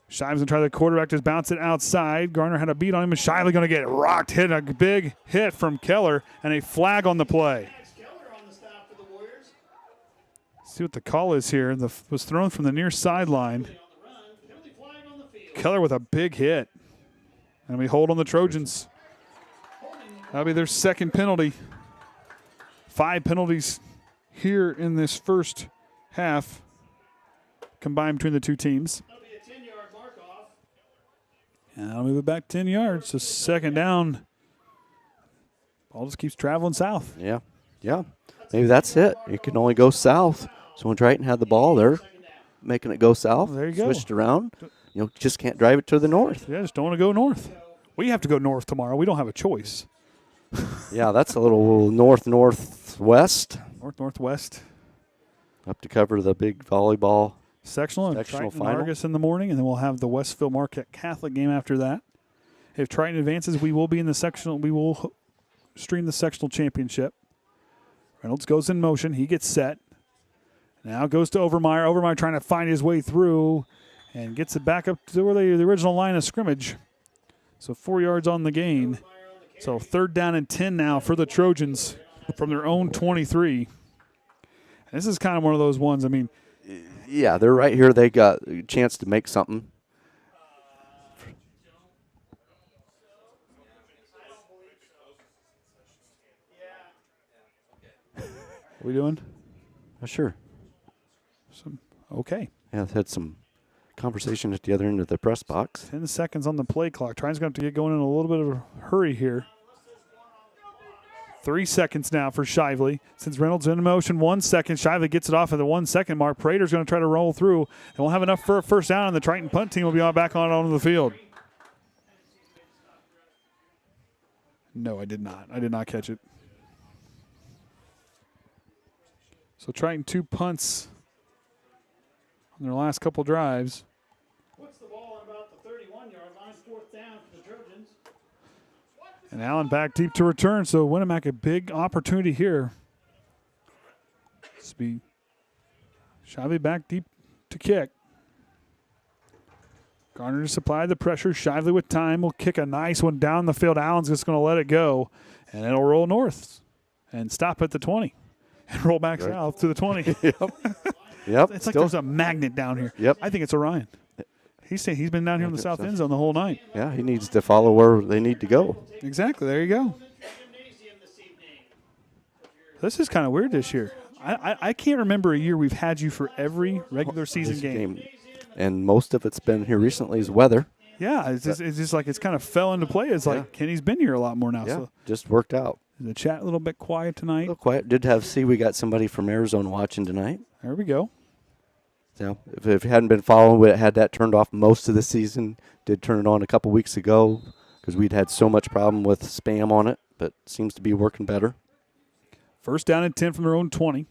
Speaker 2: Shive's going to try the quarterback to bounce it outside. Garner had a beat on him, and Shively going to get rocked, hit a big hit from Keller, and a flag on the play. See what the call is here. Was thrown from the near sideline. Keller with a big hit. And we hold on the Trojans. That'll be their second penalty. 5 penalties here in this first half combined between the two teams. And I'll move it back 10 yards. So second down. Ball just keeps traveling south.
Speaker 3: Yeah. Maybe that's it. You can only go south. So when Triton had the ball, they're making it go south.
Speaker 2: There you go.
Speaker 3: Switched around. Just can't drive it to the north.
Speaker 2: Yeah, just don't want to go north. We have to go north tomorrow. We don't have a choice.
Speaker 3: Yeah, that's a little northwest.
Speaker 2: Northwest.
Speaker 3: Up to cover the big volleyball.
Speaker 2: Sectional
Speaker 3: Sectional
Speaker 2: Triton
Speaker 3: final.
Speaker 2: Argus in the morning, and then we'll have the Westville Marquette Catholic game after that. If Triton advances, we will be in the sectional. We will stream the sectional championship. Reynolds goes in motion. He gets set. Now goes to Overmeyer. Overmeyer trying to find his way through and gets it back up to where the original line of scrimmage. So 4 yards on the gain. So third down and 10 now for the Trojans from their own 23. And this is kind of one of those ones, I mean,
Speaker 3: Yeah, they're right here. They got a chance to make something.
Speaker 2: what are we doing?
Speaker 3: Sure.
Speaker 2: Okay.
Speaker 3: Yeah, I've had some conversation at the other end of the press box.
Speaker 2: 10 seconds on the play clock. Triton's going to have to get going in a little bit of a hurry here. 3 seconds now for Shively. Since Reynolds in motion, 1 second. Shively gets it off at the 1 second mark. Prater's going to try to roll through. And we'll have enough for a first down, and the Triton punt team will be back onto the field. No, I did not. I did not catch it. So Triton 2 punts on their last couple drives.
Speaker 1: Puts the ball on about the 31-yard line, fourth down for the Trojans.
Speaker 2: And Allen back deep to return, so Winamac a big opportunity here. Shively back deep to kick. Garner to supply the pressure. Shively with time will kick a nice one down the field. Allen's just going to let it go, and it'll roll north and stop at the 20 and roll back south to the 20.
Speaker 3: Yep.
Speaker 2: It's like there's a magnet down here.
Speaker 3: Yep.
Speaker 2: I think it's Orion. He's been down here in the south end zone the whole night.
Speaker 3: Yeah, he needs to follow where they need to go.
Speaker 2: Exactly. There you go. This is kind of weird this year. I can't remember a year we've had you for every regular season game.
Speaker 3: And most of it's been here recently is weather.
Speaker 2: Yeah, it's just like it's kind of fell into play. It's like Kenny's been here a lot more now.
Speaker 3: Yeah,
Speaker 2: So
Speaker 3: just worked out.
Speaker 2: the chat a little bit quiet tonight.
Speaker 3: A little quiet. We got somebody from Arizona watching tonight.
Speaker 2: There we go.
Speaker 3: So if you hadn't been following, we had that turned off most of the season. Did turn it on a couple weeks ago because we'd had so much problem with spam on it, but seems to be working better.
Speaker 2: First down and 10 from their own 20.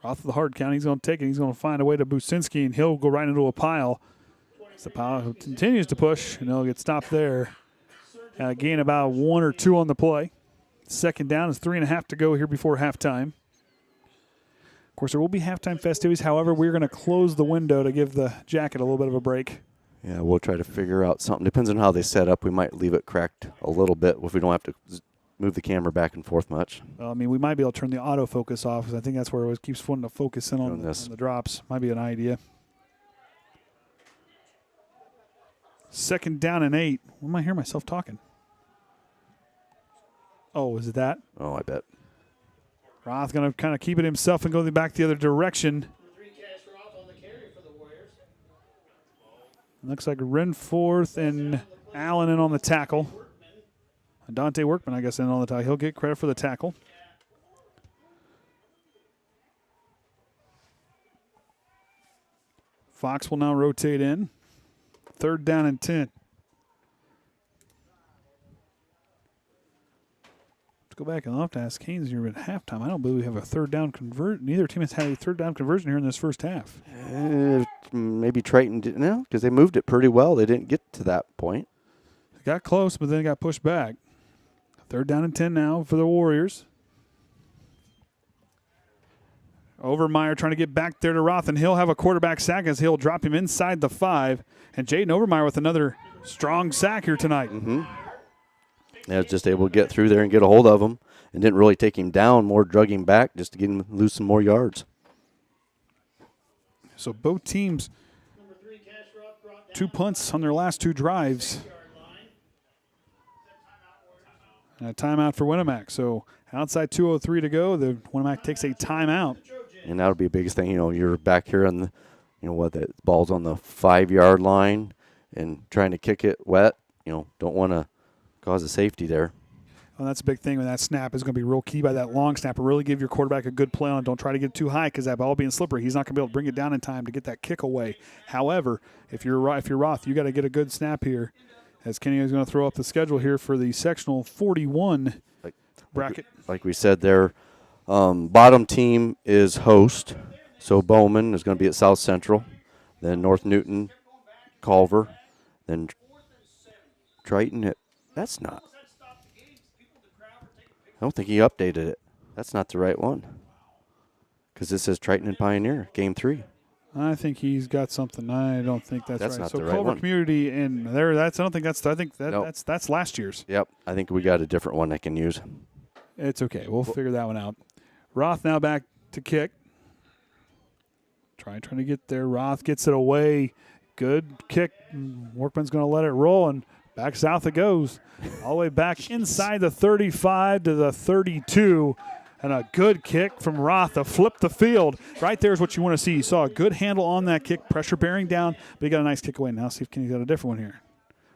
Speaker 2: Roth of the hard count. He's going to take it. He's going to find a way to Businski, and he'll go right into a pile. As the pile continues to push, and he'll get stopped there. Gain about 1 or 2 on the play. Second down is 3.5 to go here before halftime. Of course, there will be halftime festivities. However, we're going to close the window to give the jacket a little bit of a break.
Speaker 3: Yeah, we'll try to figure out something. Depends on how they set up. We might leave it cracked a little bit if we don't have to move the camera back and forth much.
Speaker 2: I mean, we might be able to turn the autofocus off because I think that's where it keeps wanting to focus in on the drops. Might be an idea. Second down and 8. When am I hearing myself talking? Oh, is it that?
Speaker 3: Oh, I bet.
Speaker 2: Roth going to kind of keep it himself and go back the other direction. Looks like Renforth and Allen in on the tackle. Dante Workman, I guess, in on the tackle. He'll get credit for the tackle. Fox will now rotate in. Third down and 10. Let's go back and I'll have to ask Haynes here at halftime. I don't believe we have a third down conversion. Neither team has had a third down conversion here in this first half.
Speaker 3: Maybe Triton didn't know because they moved it pretty well. They didn't get to that point.
Speaker 2: They got close, but then it got pushed back. Third down and 10 now for the Warriors. Overmeyer trying to get back there to Roth, and he'll have a quarterback sack as he'll drop him inside the 5. And Jaden Overmeyer with another strong sack here tonight.
Speaker 3: Yeah, was just able to get through there and get a hold of him, and didn't really take him down, more drug him back just to get him lose some more yards.
Speaker 2: So both teams, 2 punts on their last 2 drives. And a timeout for Winamac. So outside 2:03 to go, the Winamac takes a timeout.
Speaker 3: And that'll be the biggest thing. You're back here on the, the ball's on the 5-yard line and trying to kick it wet. Don't want to cause a safety there.
Speaker 2: Well, that's a big thing when that snap is going to be real key by that long snapper. Really give your quarterback a good play on it. Don't try to get too high because that ball being slippery, he's not going to be able to bring it down in time to get that kick away. However, if you're Roth, you got to get a good snap here. As Kenny is going to throw up the schedule here for the sectional 41 bracket.
Speaker 3: Like we said there, bottom team is host. So Bowman is going to be at South Central. Then North Newton, Culver. Then Triton. That's not. I don't think he updated it. That's not the right one. Because this says Triton and Pioneer, game 3.
Speaker 2: I think he's got something. I don't think that's right.
Speaker 3: Not
Speaker 2: so
Speaker 3: the right
Speaker 2: Culver
Speaker 3: one.
Speaker 2: Community and there. I don't think that's. I think
Speaker 3: Nope.
Speaker 2: that's last year's.
Speaker 3: Yep, I think we got a different one I can use.
Speaker 2: It's okay. We'll figure that one out. Roth now back to kick. Trying to get there. Roth gets it away. Good kick. Workman's going to let it roll, and back south it goes. All the way back inside the 35 to the 32. And a good kick from Roth to flip the field. Right there is what you want to see. You saw a good handle on that kick, pressure bearing down, but he got a nice kick away. Now see if Kenny's got a different one here.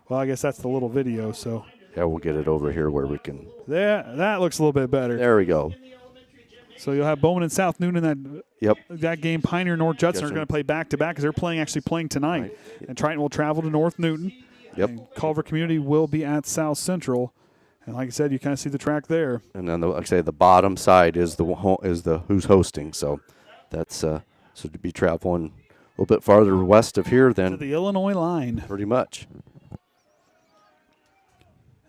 Speaker 2: Well, I guess that's the little video, so.
Speaker 3: Yeah, we'll get it over here where we can.
Speaker 2: There, that looks a little bit better.
Speaker 3: There we go.
Speaker 2: So you'll have Bowman and South Newton in that game. Pioneer and North Judson are going to play back-to-back because they're actually playing tonight. Right. And Triton will travel to North Newton.
Speaker 3: Yep.
Speaker 2: And Culver Community will be at South Central. And like I said, you kind of see the track there.
Speaker 3: And then, like I say, the bottom side is the who's hosting. So that's so to be traveling a little bit farther west of here than
Speaker 2: to the Illinois line.
Speaker 3: Pretty much.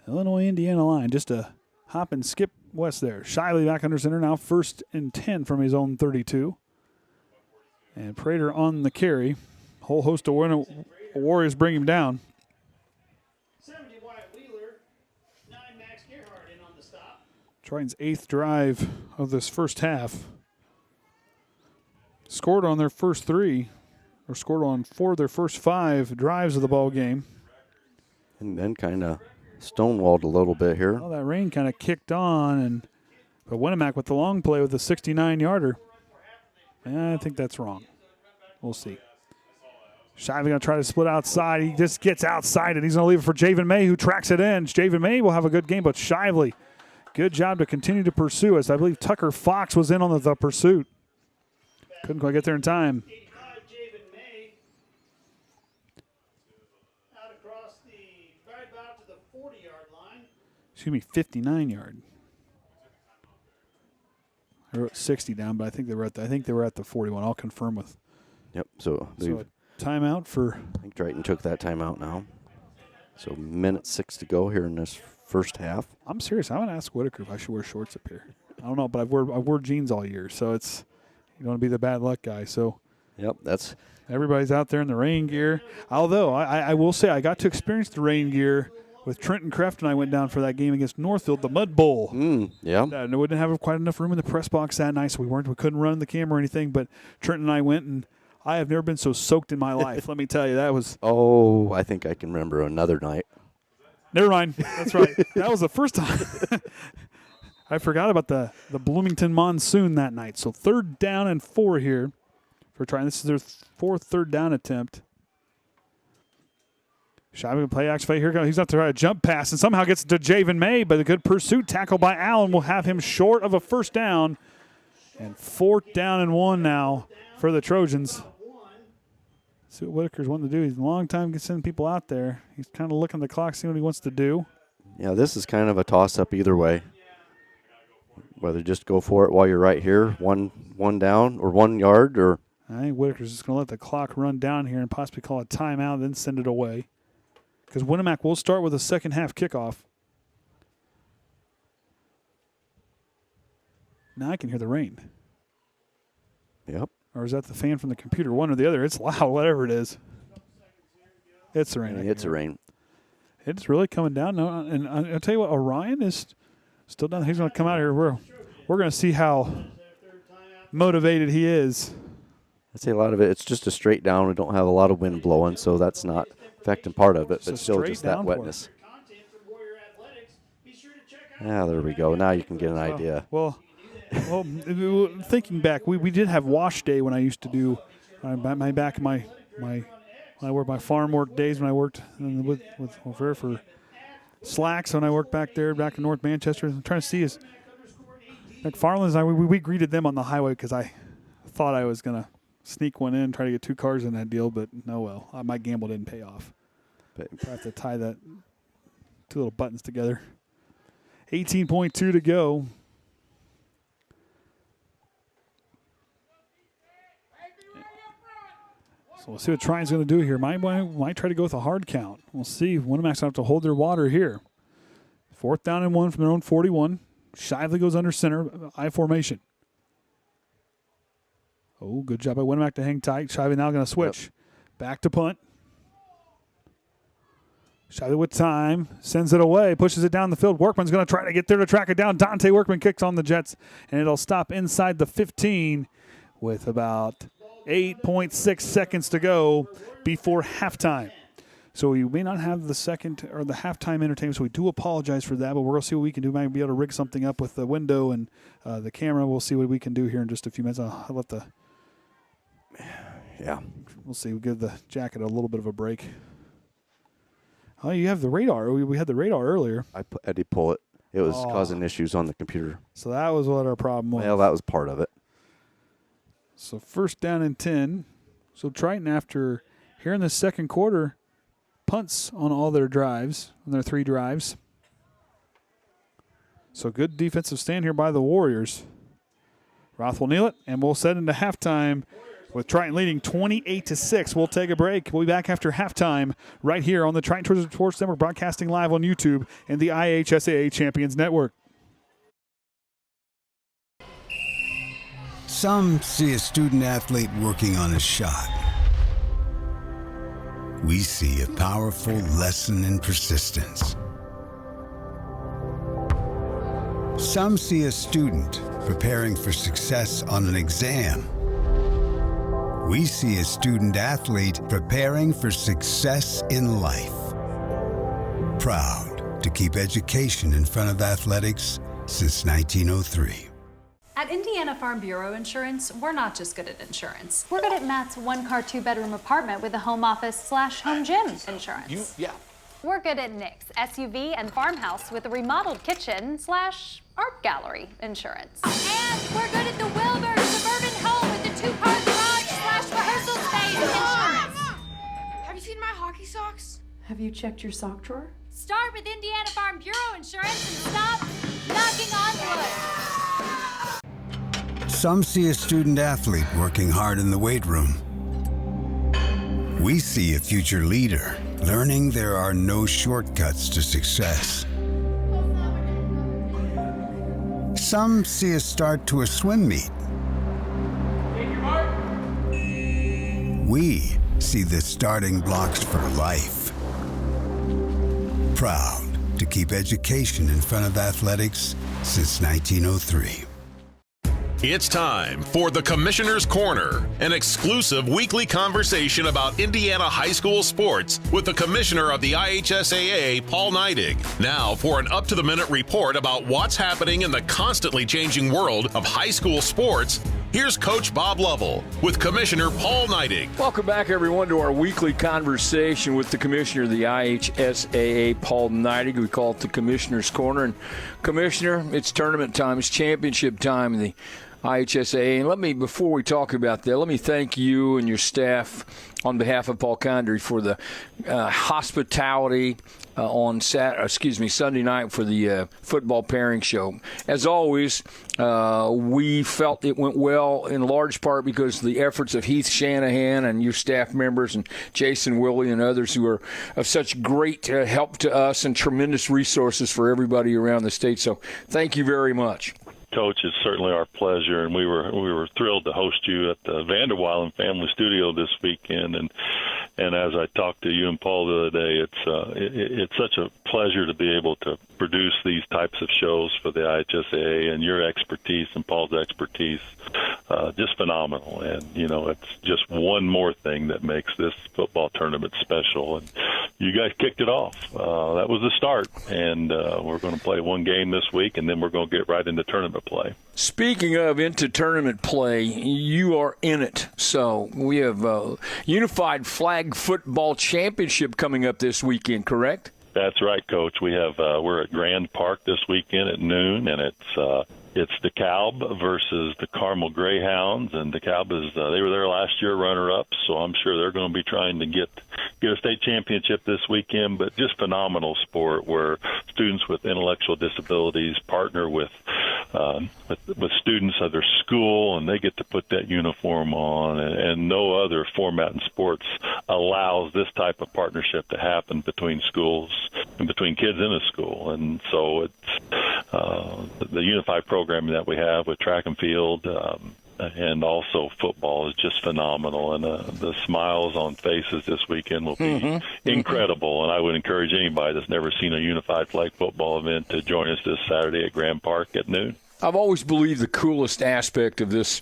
Speaker 2: Illinois-Indiana line, just a hop and skip west there. Shiley back under center now, 1st and 10 from his own 32. And Prater on the carry. Whole host of Warriors bring him down. Triton's 8th drive of this first half. Scored on their first 3, or scored on 4 of their first 5 drives of the ball game.
Speaker 3: And then kind of stonewalled a little bit here.
Speaker 2: Well, that rain kind of kicked on, but Winamac with the long play with a 69-yarder. I think that's wrong. We'll see. Shively going to try to split outside. He just gets outside, and he's going to leave it for Javen May, who tracks it in. Javen May will have a good game, but Shively, good job to continue to pursue us. I believe Tucker Fox was in on the pursuit. Couldn't quite get there in time. Excuse me, 59-yard. I wrote 60 down, but I think they were at the 41. I'll confirm with.
Speaker 3: Yep. So
Speaker 2: a timeout for.
Speaker 3: I think Triton took that timeout now. So minute 6 to go here in this first half.
Speaker 2: I'm serious. I'm gonna ask Whittaker if I should wear shorts up here. I don't know, but I've wore jeans all year, so it's you don't want to be the bad luck guy. So.
Speaker 3: Yep, that's.
Speaker 2: Everybody's out there in the rain gear. Although I will say I got to experience the rain gear with Trenton Kreft, and I went down for that game against Northfield, the Mud Bowl.
Speaker 3: Yeah.
Speaker 2: And we didn't have quite enough room in the press box that night, so we couldn't run the camera or anything. But Trenton and I went, and I have never been so soaked in my life. Let me tell you, that was.
Speaker 3: Oh, I think I can remember another night.
Speaker 2: Never mind. That's right. That was the first time. I forgot about the Bloomington monsoon that night. So 3rd down and 4 here for trying. This is their 4th third down attempt. Shabby play action play. Here goes. He's going to try a jump pass and somehow gets to Javen May, but a good pursuit tackle by Allen will have him short of a first down. And 4th down and 1 now for the Trojans. See what Whittaker's wanting to do. He's a long time sending people out there. He's kind of looking at the clock, seeing what he wants to do.
Speaker 3: Yeah, this is kind of a toss-up either way. Whether just go for it while you're right here, one down or 1 yard, or.
Speaker 2: I think Whittaker's just going to let the clock run down here and possibly call a timeout, then send it away. Because Winamac will start with a second half kickoff. Now I can hear the rain.
Speaker 3: Yep.
Speaker 2: Or is that the fan from the computer? One or the other. It's loud, whatever it is. It's the rain.
Speaker 3: It's a rain.
Speaker 2: It's really coming down now. And I'll tell you what, Orion is still down. He's going to come out here. We're going to see how motivated he is.
Speaker 3: I'd say a lot of it, it's just a straight down. We don't have a lot of wind blowing, so that's not affecting part of it, but still just that wetness. Yeah, there we go. Now you can get an idea.
Speaker 2: Well, thinking back, we did have wash day when I used to do my farm work days when I worked with for Slacks when I worked back there, back in North Manchester. I'm trying to see is McFarland's and I, we greeted them on the highway because I thought I was going to sneak one in, try to get 2 cars in that deal, but no, well, my gamble didn't pay off. But I have to tie that 2 little buttons together. 18.2 to go. So we'll see what Triton's going to do here. Might try to go with a hard count. We'll see. Winamac's going to have to hold their water here. 4th down and 1 from their own 41. Shively goes under center, I formation. Oh, good job by Winamac to hang tight. Shively now going to switch. Yep. Back to punt. Shively with time. Sends it away. Pushes it down the field. Workman's going to try to get there to track it down. Dante Workman kicks on the Jets, and it'll stop inside the 15 with about 8.6 seconds to go before halftime. So we may not have the second or the halftime entertainment, so we do apologize for that, but we're going to see what we can do. Maybe be able to rig something up with the window and the camera. We'll see what we can do here in just a few minutes. I'll let the...
Speaker 3: Yeah.
Speaker 2: We'll see. We'll give the jacket a little bit of a break. Oh, you have the radar. We had the radar earlier.
Speaker 3: I had to pull it. It was causing issues on the computer.
Speaker 2: So that was what our problem was.
Speaker 3: Well, that was part of it.
Speaker 2: So 1st down and 10. So Triton, after here in the second quarter, punts on all their drives, on their 3 drives. So good defensive stand here by the Warriors. Roth will kneel it, and we'll set into halftime with Triton leading 28-6. We'll take a break. We'll be back after halftime right here on the Triton Sports Network, broadcasting live on YouTube and the IHSAA Champions Network.
Speaker 4: Some see a student athlete working on a shot. We see a powerful lesson in persistence. Some see a student preparing for success on an exam. We see a student athlete preparing for success in life. Proud to keep education in front of athletics since 1903.
Speaker 5: At Indiana Farm Bureau Insurance, we're not just good at insurance. We're good at Matt's 1-car, 2-bedroom apartment with a home office / home gym insurance. We're good at Nick's SUV and farmhouse with a remodeled kitchen / art gallery insurance.
Speaker 6: And we're good at the Wilbur suburban home with the 2-car garage / rehearsal space insurance.
Speaker 7: Have you seen my hockey socks?
Speaker 8: Have you checked your sock drawer?
Speaker 6: Start with Indiana Farm Bureau Insurance and stop knocking on wood.
Speaker 4: Some see a student athlete working hard in the weight room. We see a future leader learning there are no shortcuts to success. Some see a start to a swim meet. We see the starting blocks for life. Proud to keep education in front of athletics since 1903.
Speaker 9: It's time for the Commissioner's Corner, an exclusive weekly conversation about Indiana high school sports with the Commissioner of the IHSAA, Paul Neidig. Now for an up-to-the-minute report about what's happening in the constantly changing world of high school sports, here's Coach Bob Lovell with Commissioner Paul Neidig.
Speaker 10: Welcome back, everyone, to our weekly conversation with the Commissioner of the IHSAA, Paul Neidig. We call it the Commissioner's Corner. And Commissioner, it's tournament time. It's championship time in the IHSAA. And before we talk about that, let me thank you and your staff on behalf of Paul Condry for the hospitality on Sunday night for the football pairing show. As always, we felt it went well in large part because of the efforts of Heath Shanahan and your staff members and Jason Willie and others who are of such great help to us and tremendous resources for everybody around the state. So thank you very much.
Speaker 11: Coach, it's certainly our pleasure, and we were thrilled to host you at the Vanderweilen Family Studio this weekend. And as I talked to you and Paul the other day, it's such a pleasure to be able to produce these types of shows for the IHSAA, and your expertise and Paul's expertise, just phenomenal. And it's just one more thing that makes this football tournament special. And you guys kicked it off. That was the start, and we're going to play one game this week, and then we're going to get right into tournament play.
Speaker 10: Speaking of into tournament play, you are in it. So we have Unified Flag Football Championship coming up this weekend, correct?
Speaker 11: That's right, Coach. We're at Grand Park this weekend at noon, and it's DeKalb versus the Carmel Greyhounds, and DeKalb they were there last year, runner-ups, so I'm sure they're going to be trying to get a state championship this weekend. But just phenomenal sport where students with intellectual disabilities partner with students of their school, and they get to put that uniform on, and no other format in sports allows this type of partnership to happen between schools and between kids in a school. And so it's the unified programming that we have with track and field and also football is just phenomenal. And the smiles on faces this weekend will be incredible. And I would encourage anybody that's never seen a unified flag football event to join us this Saturday at Grand Park at noon.
Speaker 10: I've always believed the coolest aspect of this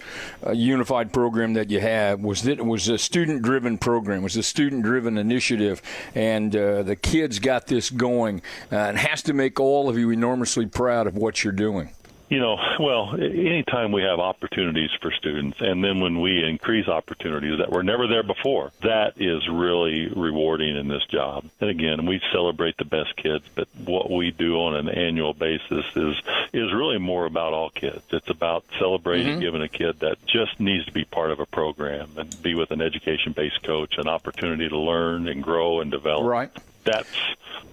Speaker 10: unified program that you have was that it was a student-driven program, it was a student-driven initiative, and the kids got this going. And it has to make all of you enormously proud of what you're doing.
Speaker 11: Well, anytime we have opportunities for students, and then when we increase opportunities that were never there before, that is really rewarding in this job. And again, we celebrate the best kids, but what we do on an annual basis is really more about all kids. It's about celebrating, giving a kid that just needs to be part of a program and be with an education-based coach, an opportunity to learn and grow and develop.
Speaker 10: Right.
Speaker 11: That's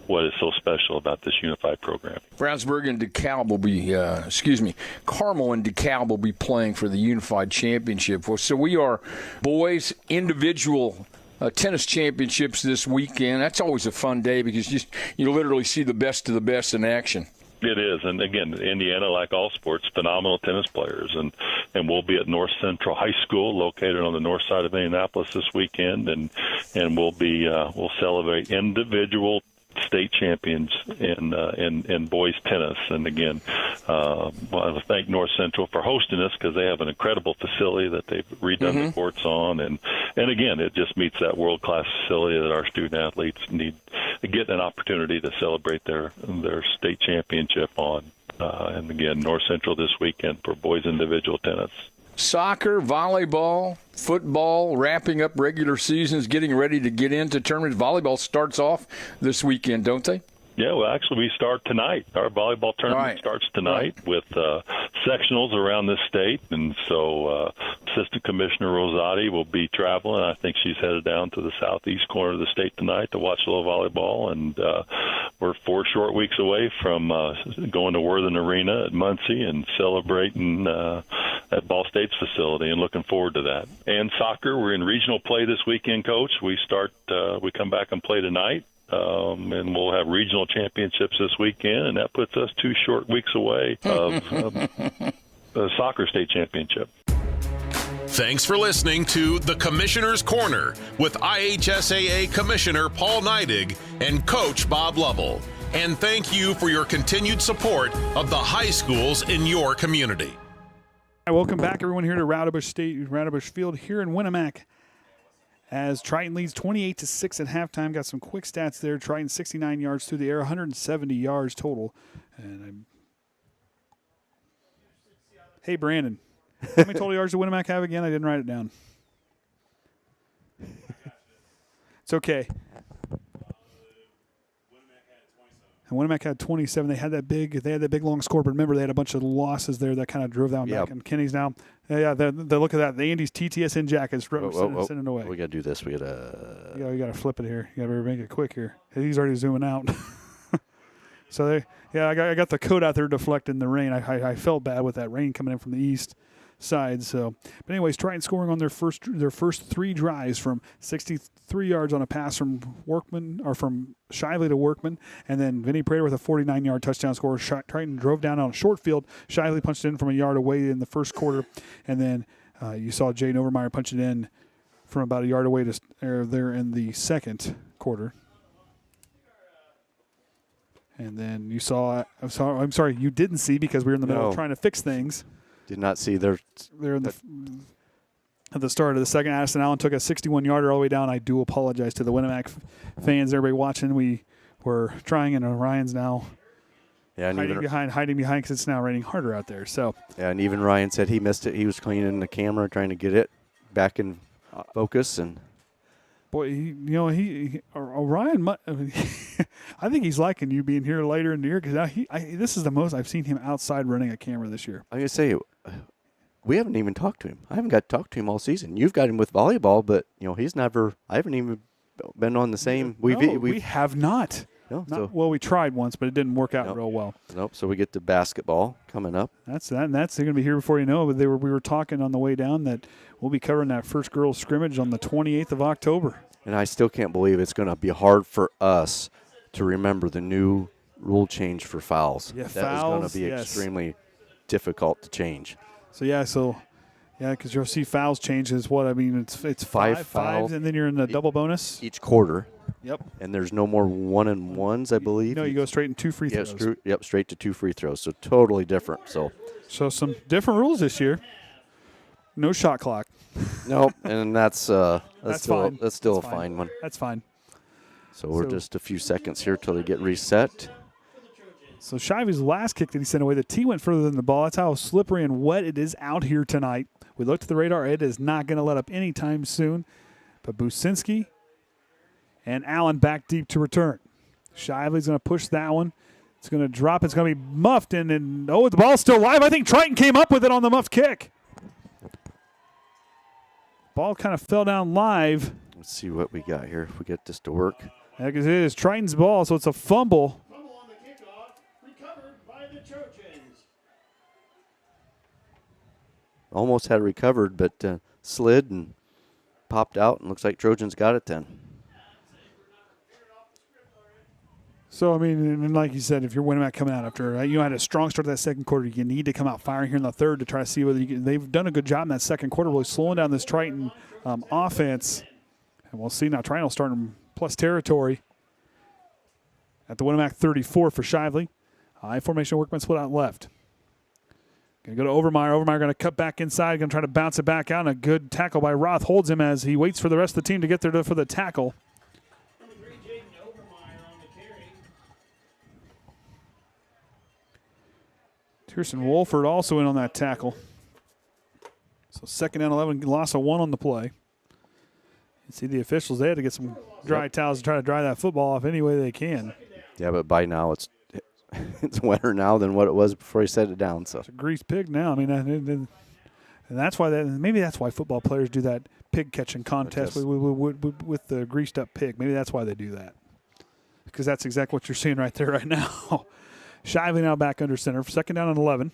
Speaker 11: what is so special about this unified program.
Speaker 10: Brownsburg and DeKalb will be, Carmel and DeKalb will be playing for the unified championship. So we are boys individual tennis championships this weekend. That's always a fun day because you literally see the best of the best in action.
Speaker 11: It is, and again, Indiana, like all sports, phenomenal tennis players, and we'll be at North Central High School, located on the north side of Indianapolis this weekend, and we'll celebrate individual state champions in boys tennis. And again, I want to thank North Central for hosting us because they have an incredible facility that they've redone the courts on, and again, it just meets that world-class facility that our student athletes need to get an opportunity to celebrate their state championship on. And again, North Central this weekend for boys individual tennis.
Speaker 10: Soccer, volleyball, football, wrapping up regular seasons, getting ready to get into tournaments. Volleyball starts off this weekend, don't they?
Speaker 11: Yeah, well, actually, we start tonight. Our volleyball tournament starts tonight with sectionals around this state, and so Assistant Commissioner Rosati will be traveling. I think she's headed down to the southeast corner of the state tonight to watch a little volleyball, and we're 4 short weeks away from going to Worthen Arena at Muncie and celebrating at Ball State's facility, and looking forward to that. And soccer, we're in regional play this weekend, Coach. We come back and play tonight. And we'll have regional championships this weekend, and that puts us 2 short weeks away of the soccer state championship.
Speaker 9: Thanks for listening to The Commissioner's Corner with IHSAA Commissioner Paul Neidig and Coach Bob Lovell. And thank you for your continued support of the high schools in your community.
Speaker 2: Welcome back, everyone, here to Roudebush Field here in Winamac. As Triton leads 28-6 at halftime. Got some quick stats there. Triton 69 yards through the air, 170 yards total. Hey, Brandon, how many total yards did Winamac have again? I didn't write it down. It's okay. And Winamac had 27. They had that big long score, but remember they had a bunch of losses there that kind of drove that back. And Kenny's now, the look at that. The Andy's TTSN jackets sending it away.
Speaker 3: We got to do this. We got
Speaker 2: to flip it here. You got to make it quick here. He's already zooming out. So I got the coat out there deflecting the rain. I felt bad with that rain coming in from the east. side. So, but anyways, Triton scoring on their first 3 drives from 63 yards on a pass from Workman or from Shively to Workman, and then Vinny Prater with a 49-yard touchdown score. Triton drove down on a short field. Shively punched in from a yard away in the first quarter, and then you saw Jaden Overmeyer punch it in from about a yard away to there in the second quarter. And then you saw, I'm sorry, you didn't see because we were in the middle of trying to fix things.
Speaker 3: Did not see their.
Speaker 2: They're in at the start of the second. Addison Allen took a 61-yarder all the way down. I do apologize to the Winamac fans, everybody watching. We were trying, and Ryan's now hiding behind because it's now raining harder out there. So
Speaker 3: yeah, and even Ryan said he missed it. He was cleaning the camera, trying to get it back in focus, and
Speaker 2: boy, Ryan. I think he's liking you being here later in the year because this is the most I've seen him outside running a camera this year.
Speaker 3: I'm gonna say, we haven't even talked to him. I haven't got to talk to him all season. You've got him with volleyball, but he's never. I haven't even been on the same.
Speaker 2: We have not. No, well, we tried once, but it didn't work out real well.
Speaker 3: Nope. So we get to basketball coming up.
Speaker 2: That's that. And that's going to be here before you know it. But we were talking on the way down that we'll be covering that first girls scrimmage on the 28th of October.
Speaker 3: And I still can't believe it's going to be hard for us to remember the new rule change for fouls.
Speaker 2: Yeah,
Speaker 3: that
Speaker 2: fouls,
Speaker 3: is going to be extremely difficult to change.
Speaker 2: Because you'll see fouls changes. It's five fouls, and then you're in the double bonus
Speaker 3: each quarter.
Speaker 2: Yep.
Speaker 3: And there's no more 1-and-1s, I believe.
Speaker 2: No, you go straight in 2 free throws.
Speaker 3: Straight to 2 free throws. So totally different. So
Speaker 2: some different rules this year. No shot clock.
Speaker 3: Nope, and that's still
Speaker 2: fine.
Speaker 3: That's still a fine one.
Speaker 2: That's fine.
Speaker 3: So we're just a few seconds here till they get reset.
Speaker 2: So Shivey's last kick that he sent away, the tee went further than the ball. That's how slippery and wet it is out here tonight. We looked at the radar. It is not going to let up anytime soon. But Businski and Allen back deep to return. Shively's going to push that one. It's going to drop. It's going to be muffed. And the ball's still live. I think Triton came up with it on the muffed kick. Ball kind of fell down live.
Speaker 3: Let's see what we got here if we get this to work.
Speaker 2: Yeah, because it is Triton's ball, so it's a fumble.
Speaker 1: Fumble on the kickoff, recovered by the Trojans.
Speaker 3: Almost had it recovered, but slid and popped out, and looks like Trojans got it then.
Speaker 2: So, and like you said, if you're Winamac coming out after, had a strong start to that second quarter, you need to come out firing here in the third to try to see whether you can. They've done a good job in that second quarter, really slowing down this Triton offense. And we'll see now. Triton will start in plus territory at the Winamac 34 for Shively. High formation Workman split out left. Going to go to Overmeyer. Overmeyer going to cut back inside, going to try to bounce it back out. And a good tackle by Roth holds him as he waits for the rest of the team to get there for the tackle. Pearson Wolford also in on that tackle. So second down 11, loss of 1 on the play. You see the officials, they had to get some dry towels to try to dry that football off any way they can.
Speaker 3: Yeah, but by now it's wetter now than what it was before he set it down. So
Speaker 2: it's a greased pig now. And that's why maybe that's why football players do that pig catching contest with the greased up pig. Maybe that's why they do that. Because that's exactly what you're seeing right there right now. Shively now back under center. Second down and 11.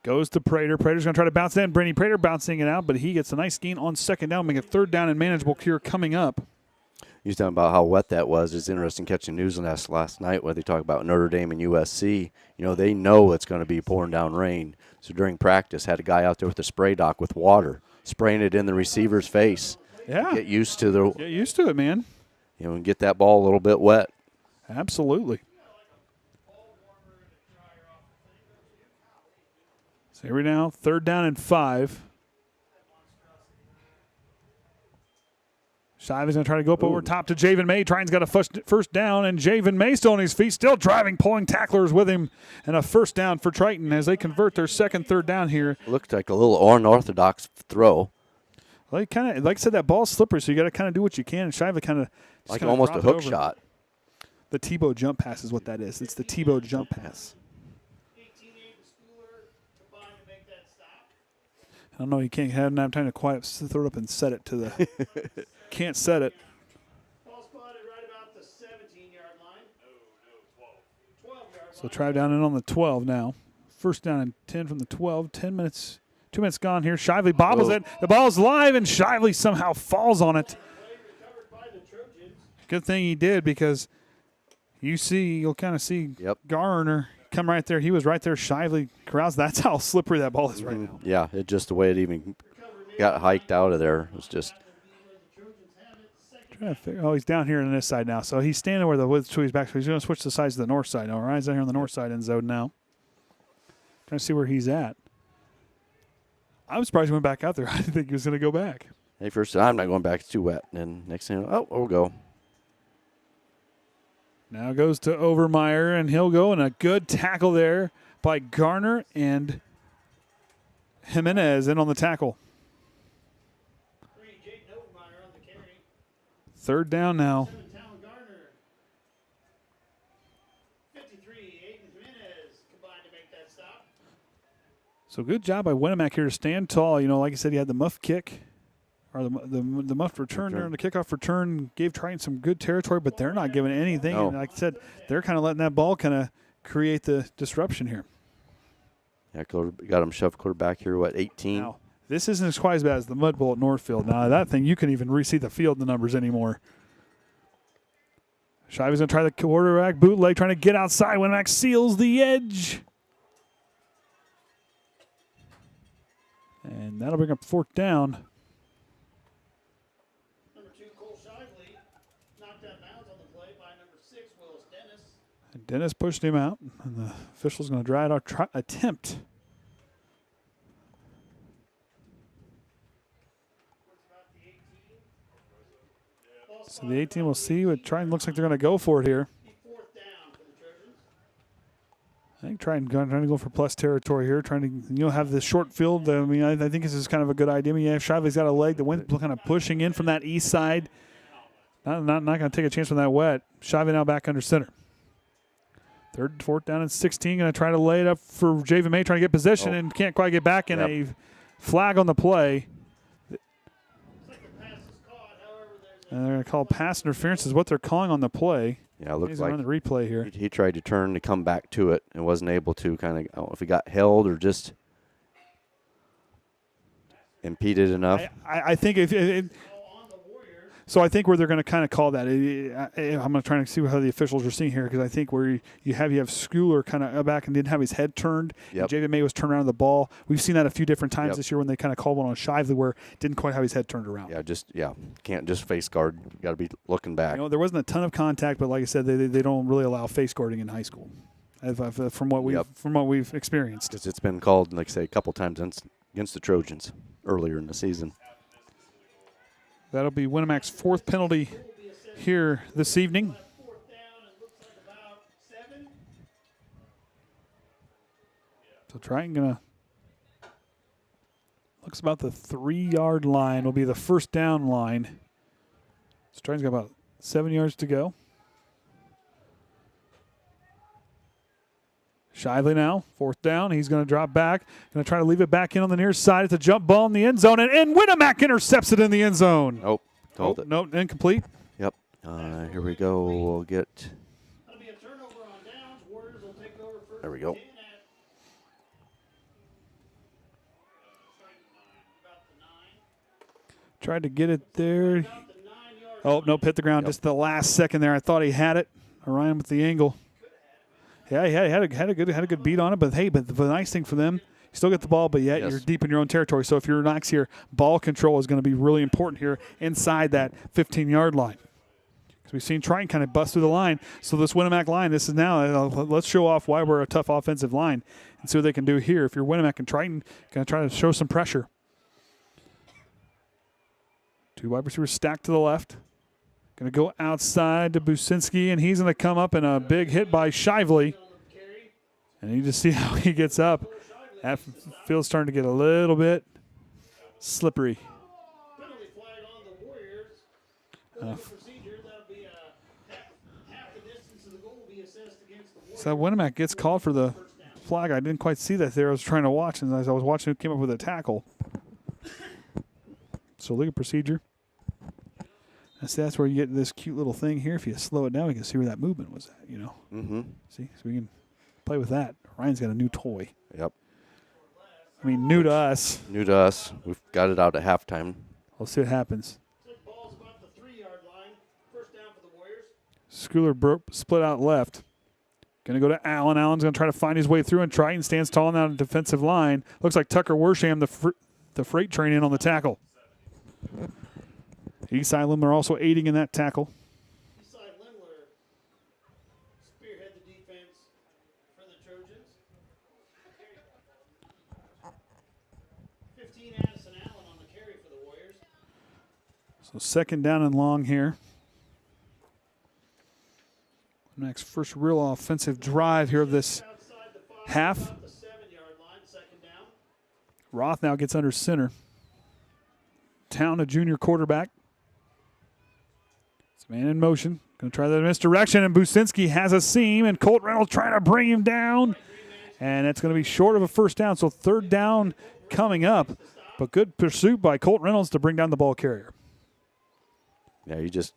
Speaker 2: Goes to Prater. Prater's going to try to bounce it in. Brady Prater bouncing it out, but he gets a nice gain on second down, making a third down and manageable cure coming up.
Speaker 3: He's talking about how wet that was. It's interesting catching news on that last night where they talk about Notre Dame and USC. They know it's going to be pouring down rain. So during practice, had a guy out there with a spray dock with water, spraying it in the receiver's face.
Speaker 2: Yeah.
Speaker 3: Get used to
Speaker 2: it, man.
Speaker 3: And get that ball a little bit wet.
Speaker 2: Absolutely. So here we now, third down and 5. Shivey's going to try to go up over top to Javen May. Triton's got a first down, and Javen May still on his feet, still driving, pulling tacklers with him, and a first down for Triton as they convert their third down here.
Speaker 3: Looked like a little unorthodox throw.
Speaker 2: Well, like I said, that ball's slippery, so you got to kind of do what you can, and Shively kind of
Speaker 3: like almost a hook shot.
Speaker 2: The Tebow jump pass is what that is. It's the Tebow jump pass. I don't know. You can't have time to quite throw it up and set it to the. Can't set it.
Speaker 1: Ball spotted right about the 17-yard line.
Speaker 2: 12-yard line. So try down in on the 12 now. First down and 10 from the 12. 10 minutes 2 minutes gone here. Shively bobbles it. The ball's live, and Shively somehow falls on it. Good thing he did, because you'll kind of see Garner come right there. He was right there. Shively corrals. That's how slippery that ball is right now.
Speaker 3: Yeah, it just the way it even got hiked out of there. It was just.
Speaker 2: Oh, he's down here on this side now. So he's standing where the wood's to his back. So he's going to switch the sides to the north side. All right, he's down here on the north side end zone now. Trying to see where he's at. I was surprised he went back out there. I didn't think he was going to go back.
Speaker 3: Hey, first I'm not going back. It's too wet. And then next thing, we'll go.
Speaker 2: Now goes to Overmeyer, and he'll go, and a good tackle there by Garner and Jimenez in on the tackle. 3rd down now. So good job by Winamac here to stand tall. You know, like I said, he had the muff kick, or the muffed return there on the kickoff return, gave Triton some good territory, but they're not giving anything.
Speaker 3: No.
Speaker 2: And like I said, they're kind of letting that ball kind of create the disruption here.
Speaker 3: Yeah, got him shoved quarterback here, 18?
Speaker 2: Now, this isn't quite as bad as the Mud Bowl at Northfield. Now, that thing, you can even see the field, the numbers anymore. Shivy's going to try the quarterback bootleg, trying to get outside. Winamac seals the edge. And that'll bring up 4th down.
Speaker 1: Number 2, Cole Shively, knocked out of bounds on the play by number 6, Willis Dennis.
Speaker 2: And Dennis pushed him out, and the official's going to try it out, attempt. So the 18 will see what Triton looks like they're going to go for it here. I think trying to go for plus territory here, trying to have the short field. I mean, I think this is kind of a good idea. I mean, Shively's got a leg. The wind kind of pushing in from that east side. Not going to take a chance from that wet. Shively now back under center. 3rd, 4th down and 16. Going to try to lay it up for Javen May, trying to get possession and can't quite get back. And a flag on the play. And they're going to call pass interference is what they're calling on the play.
Speaker 3: Yeah, it looks like
Speaker 2: on the replay here.
Speaker 3: He tried to turn to come back to it and wasn't able to. Kind of, I don't know if he got held or just impeded enough.
Speaker 2: I think so I think where they're going to kind of call that. I'm going to try to see how the officials are seeing here, because I think where you have Schooler kind of back and didn't have his head turned.
Speaker 3: Yep.
Speaker 2: Javen May was turned around the ball. We've seen that a few different times this year when they kind of called one on Shively where didn't quite have his head turned around.
Speaker 3: Can't just face guard. You got to be looking back.
Speaker 2: You know, there wasn't a ton of contact, but like I said, they don't really allow face guarding in high school, from what we've experienced.
Speaker 3: Because it's been called, like I say, a couple times against the Trojans earlier in the season.
Speaker 2: That'll be Winamac's 4th penalty here this evening. So Triton looks about the 3-yard line will be the 1st down line. So Triton's got about 7 yards to go. Shively now, 4th down. He's going to drop back. Going to try to leave it back in on the near side. It's a jump ball in the end zone, and Winamac intercepts it in the end zone.
Speaker 3: Nope. Called it.
Speaker 2: Nope, incomplete.
Speaker 3: Yep. Here we go. We'll get. There we go.
Speaker 2: Tried to get it there. Oh, nope, hit the ground just the last second there. I thought he had it. Orion with the angle. Yeah, he had a good beat on it, but the nice thing for them, you still get the ball, but yet you're deep in your own territory. So if you're Knox here, ball control is going to be really important here inside that 15-yard line. Because we've seen Triton kind of bust through the line. So this Winamac line, this is now, let's show off why we're a tough offensive line and see what they can do here. If you're Winamac and Triton, going to try to show some pressure. 2 wide receivers stacked to the left. Going to go outside to Businski, and he's going to come up in a big hit by Shively. And you just see how he gets up. That field's starting to get a little bit slippery. So Winamac gets called for the flag. I didn't quite see that there. I was trying to watch, and as I was watching, it came up with a tackle. So legal procedure. That's where you get this cute little thing here. If you slow it down, you can see where that movement was at,
Speaker 3: Mm-hmm.
Speaker 2: See? So we can play with that. Ryan's got a new toy.
Speaker 3: Yep.
Speaker 2: I mean, new to us.
Speaker 3: New to us. We've got it out at halftime.
Speaker 2: We'll see what happens. Schooler split out left. Going to go to Allen. Allen's going to try to find his way through, and Triton stands tall now on the defensive line. Looks like Tucker Worsham, the freight train, in on the tackle. Eastside Limler also aiding in that tackle.
Speaker 1: Eastside Limler spearhead the defense for the Trojans. 15 Addison Allen on the carry for the Warriors.
Speaker 2: So second down and long here. Next first real offensive drive here of this half. Roth now gets under center. Town, a junior quarterback. It's man in motion. Going to try the misdirection, and Businski has a seam, and Colt Reynolds trying to bring him down. And that's going to be short of a first down, so third down coming up. But good pursuit by Colt Reynolds to bring down the ball carrier.
Speaker 3: Yeah, he just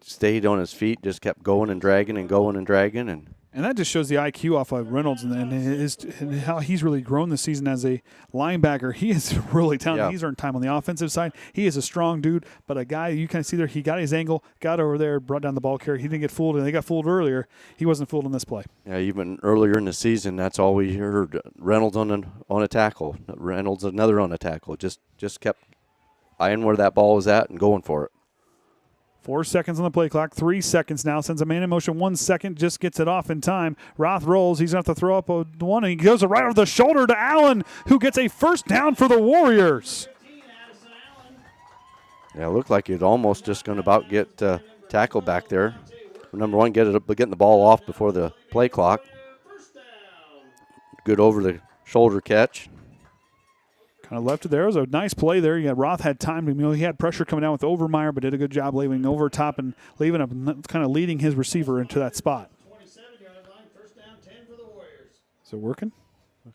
Speaker 3: stayed on his feet, just kept going and dragging and going and dragging.
Speaker 2: And that just shows the IQ off of Reynolds and how he's really grown this season as a linebacker. He is really talented.
Speaker 3: Yeah.
Speaker 2: He's earned time on the offensive side. He is a strong dude, but a guy you kind of see there, he got his angle, got over there, brought down the ball carrier. He didn't get fooled, and they got fooled earlier. He wasn't fooled on this play.
Speaker 3: Yeah, even earlier in the season, that's all we heard. Reynolds on a tackle. Reynolds another on a tackle. Just kept eyeing where that ball was at and going for it.
Speaker 2: 4 seconds on the play clock. 3 seconds now. Sends a man in motion. 1 second. Just gets it off in time. Roth rolls. He's going to have to throw up a one, and he goes right over the shoulder to Allen, who gets a first down for the Warriors.
Speaker 3: Yeah, it looked like he'd almost just going to about get tackled back there. Number one, getting the ball off before the play clock. Good over the shoulder catch.
Speaker 2: Kind of left it there. It was a nice play there. Yeah, Roth had time to, he had pressure coming down with Overmeyer, but did a good job leaving over top and leaving up, kind of leading his receiver into that spot.
Speaker 1: 27-yard line, first down, 10 for the Warriors.
Speaker 2: Is it working?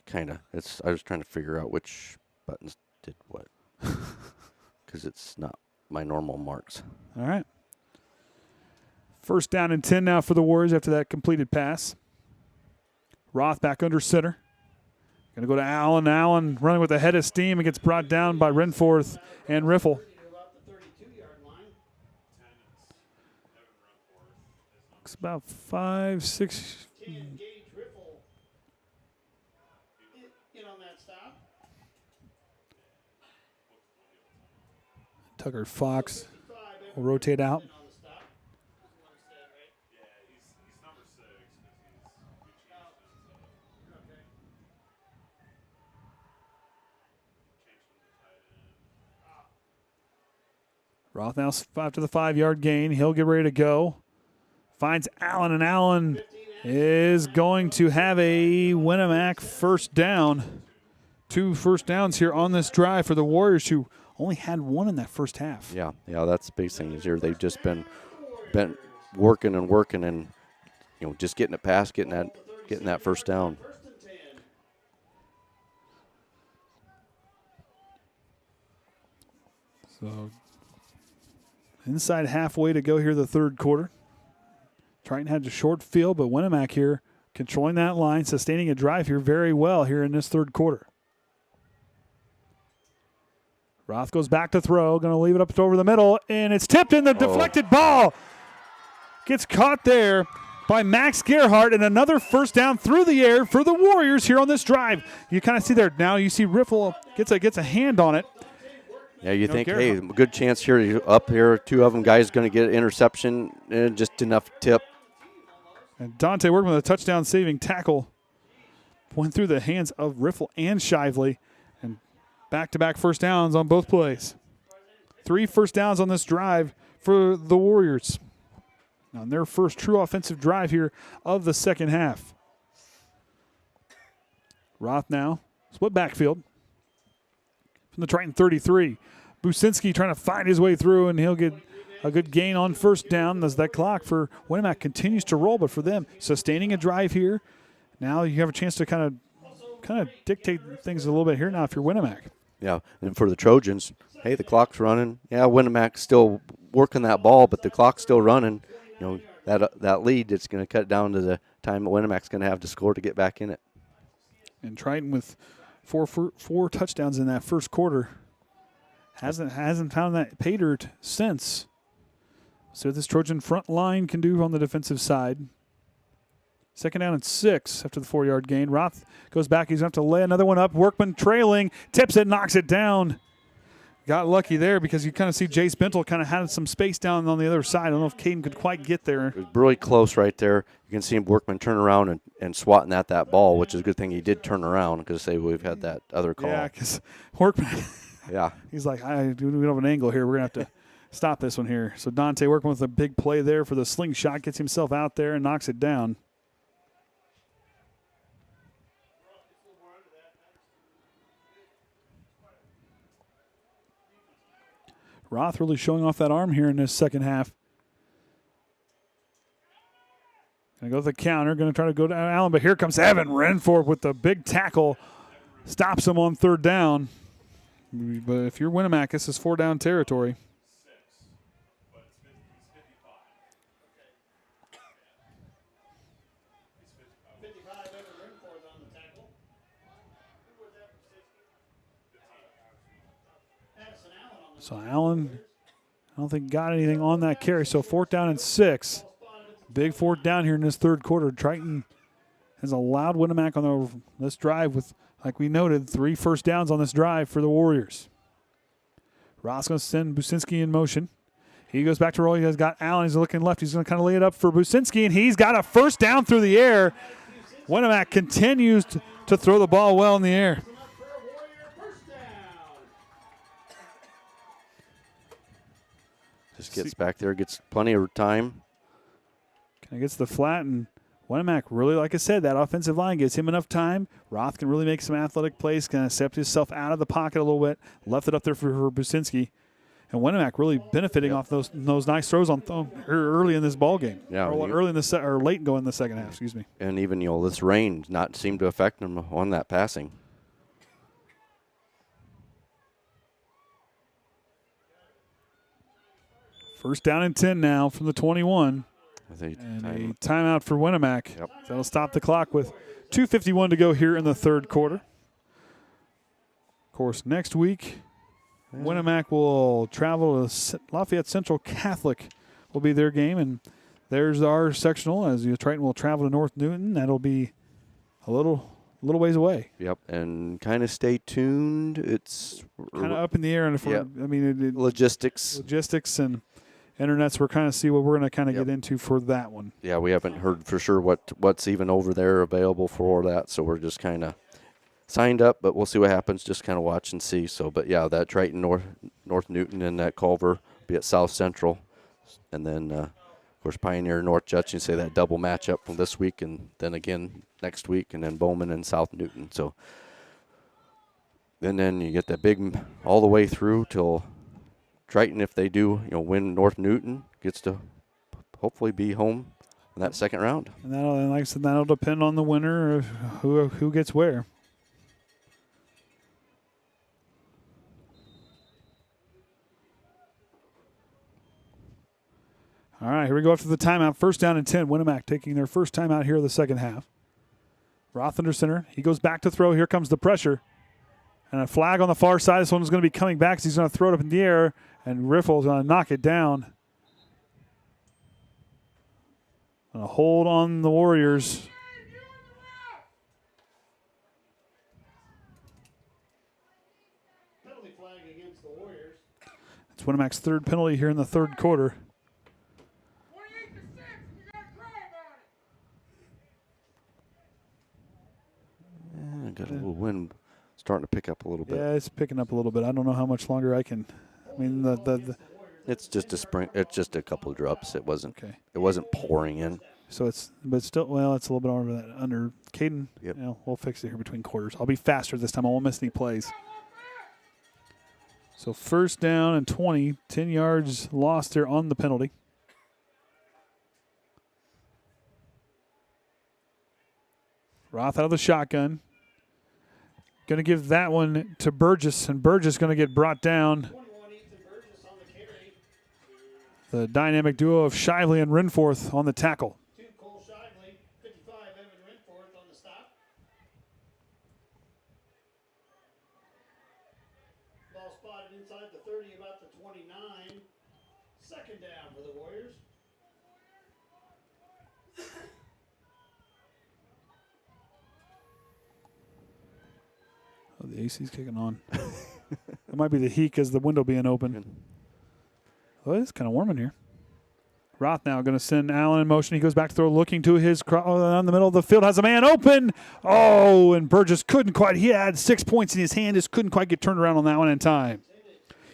Speaker 3: Kind of. I was trying to figure out which buttons did what, because it's not my normal marks.
Speaker 2: All right. First down and 10 now for the Warriors after that completed pass. Roth back under center. Going to go to Allen. Allen running with a head of steam and gets brought down by Renforth and Riffle. It's about 5, 6. Tucker Fox will rotate out. Roth now after the 5-yard gain. He'll get ready to go. Finds Allen, and Allen is going to have a Winamac first down. 2 first downs here on this drive for the Warriors, who only had 1 in that first half.
Speaker 3: Yeah, that's the big thing is here. They've just been working and just getting it past, getting that first down.
Speaker 2: So inside halfway to go here the third quarter. Triton had a short field, but Winamac here controlling that line, sustaining a drive here very well here in this third quarter. Roth goes back to throw, going to leave it up over the middle, and it's tipped in. The deflected ball gets caught there by Max Gerhardt, and another first down through the air for the Warriors here on this drive. You kind of see there now, you see Riffle gets a hand on it.
Speaker 3: Yeah, you think, hey, good chance here up here. 2 of them guys going to get an interception and just enough tip.
Speaker 2: And Dante working with a touchdown saving tackle. Went through the hands of Riffle and Shively. And back-to-back first downs on both plays. 3 first downs on this drive for the Warriors. On their first true offensive drive here of the second half. Roth now, split backfield. From the Triton 33. Businski trying to find his way through, and he'll get a good gain on first down as that clock for Winamac continues to roll. But for them, sustaining a drive here, now you have a chance to kind of dictate things a little bit here now if you're Winamac.
Speaker 3: Yeah, and for the Trojans, hey, the clock's running. Yeah, Winamac's still working that ball, but the clock's still running. That lead, it's going to cut down to the time that Winamac's going to have to score to get back in it.
Speaker 2: And Triton with Four touchdowns in that first quarter. Hasn't found that pay dirt since. So this Trojan front line can do on the defensive side. Second down and 6 after the 4-yard gain. Roth goes back. He's going to have to lay another one up. Workman trailing, tips it, knocks it down. Got lucky there because you kind of see Jace Bentel kind of had some space down on the other side. I don't know if Caden could quite get there.
Speaker 3: It was really close right there. You can see Workman turn around and swatting at that ball, which is a good thing he did turn around because we've had that other call.
Speaker 2: Yeah, because Workman,
Speaker 3: yeah,
Speaker 2: he's like, we don't have an angle here. We're going to have to stop this one here. So Dante Workman with a big play there for the slingshot, gets himself out there and knocks it down. Roth really showing off that arm here in this second half. Going to go to the counter, going to try to go to Allen, but here comes Evan Renforth with the big tackle. Stops him on third down. But if you're Winamac, this is 4-down territory. So Allen, I don't think got anything on that carry. So 4th down and 6. Big 4th down here in this third quarter. Triton has allowed Winamac on this drive with, like we noted, 3 first downs on this drive for the Warriors. Ross going to send Businski in motion. He goes back to roll. He has got Allen. He's looking left. He's going to kind of lay it up for Businski, and he's got a first down through the air. Winamac continues to throw the ball well in the air.
Speaker 3: Just gets back there, gets plenty of time.
Speaker 2: Kind of gets the flat, and Winamac really, like I said, that offensive line gives him enough time. Roth can really make some athletic plays, kind of stepped himself out of the pocket a little bit, left it up there for Businski. And Winamac really benefiting off those nice throws on early in this ball game.
Speaker 3: Yeah,
Speaker 2: early in the or late going in the second half. Excuse me.
Speaker 3: And even this rain not seem to affect them on that passing.
Speaker 2: First down and 10 now from the 21. And a timeout for Winamac.
Speaker 3: Yep.
Speaker 2: That'll stop the clock with 2:51 to go here in the third quarter. Of course, next week, Winamac will travel to Lafayette Central Catholic will be their game. And there's our sectional as Triton will travel to North Newton. That'll be a little ways away.
Speaker 3: Yep, and kind of stay tuned. It's
Speaker 2: kind of up in the air. And if
Speaker 3: logistics
Speaker 2: and internets, we're kind of see what we're going to kind of get into for that one.
Speaker 3: Yeah, we haven't heard for sure what's even over there available for that, so we're just kind of signed up, but we'll see what happens. Just kind of watch and see. So, but yeah, that Triton North Newton and that Culver be at South Central, and then of course Pioneer North Judson. Say that double matchup from this week, and then again next week, and then Bowman and South Newton. So, and then you get that big all the way through till Triton, if they do, win North Newton, gets to hopefully be home in that second round.
Speaker 2: And like I said, that'll depend on the winner of who gets where. All right, here we go after the timeout. First down and 10. Winamac taking their first timeout here in the second half. Roth under center. He goes back to throw. Here comes the pressure. And a flag on the far side. This one's going to be coming back. So he's going to throw it up in the air. And Riffle's going to knock it down. A hold on the Warriors.
Speaker 1: Penalty flag against the Warriors.
Speaker 2: That's Winamac's third penalty here in the third quarter.
Speaker 3: Got a little wind starting to pick up a little bit.
Speaker 2: Yeah, it's picking up a little bit. I don't know how much longer I can. I mean,
Speaker 3: it's just a spring. It's just a couple of drops. It wasn't. Okay. It wasn't pouring in.
Speaker 2: So it's still it's a little bit over that under Caden.
Speaker 3: Yep.
Speaker 2: We'll fix it here between quarters. I'll be faster this time. I won't miss any plays. So first down and 20, 10 yards lost there on the penalty. Roth out of the shotgun. Going to give that one to Burgess, and Burgess going to get brought down. The dynamic duo of Shively and Renforth on the tackle.
Speaker 1: Cole Shively, 55, Evan Renforth on the stop. down for the Warriors.
Speaker 2: Oh, the AC's kicking on. It might be the heat because the window being open. Oh, it's kind of warm in here. Roth now going to send Allen in motion. He goes back to throw, looking to his on the middle of the field. Has a man open. Oh, and Burgess couldn't quite. He had 6 points in his hand. Just couldn't quite get turned around on that one in time.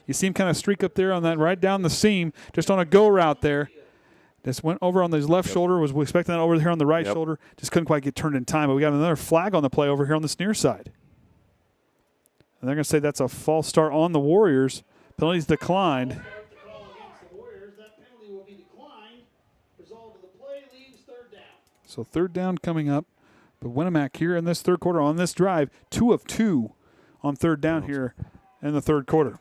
Speaker 2: You see him kind of streak up there on that right down the seam, just on a go route there. Just went over on his left shoulder. Was expecting that over here on the right shoulder. Just couldn't quite get turned in time. But we got another flag on the play over here on the near side. And they're going to say that's a false start on the Warriors. Penalties declined. So third down coming up. But Winamac here in this third quarter on this drive, 2 of 2 on third down here in the third quarter.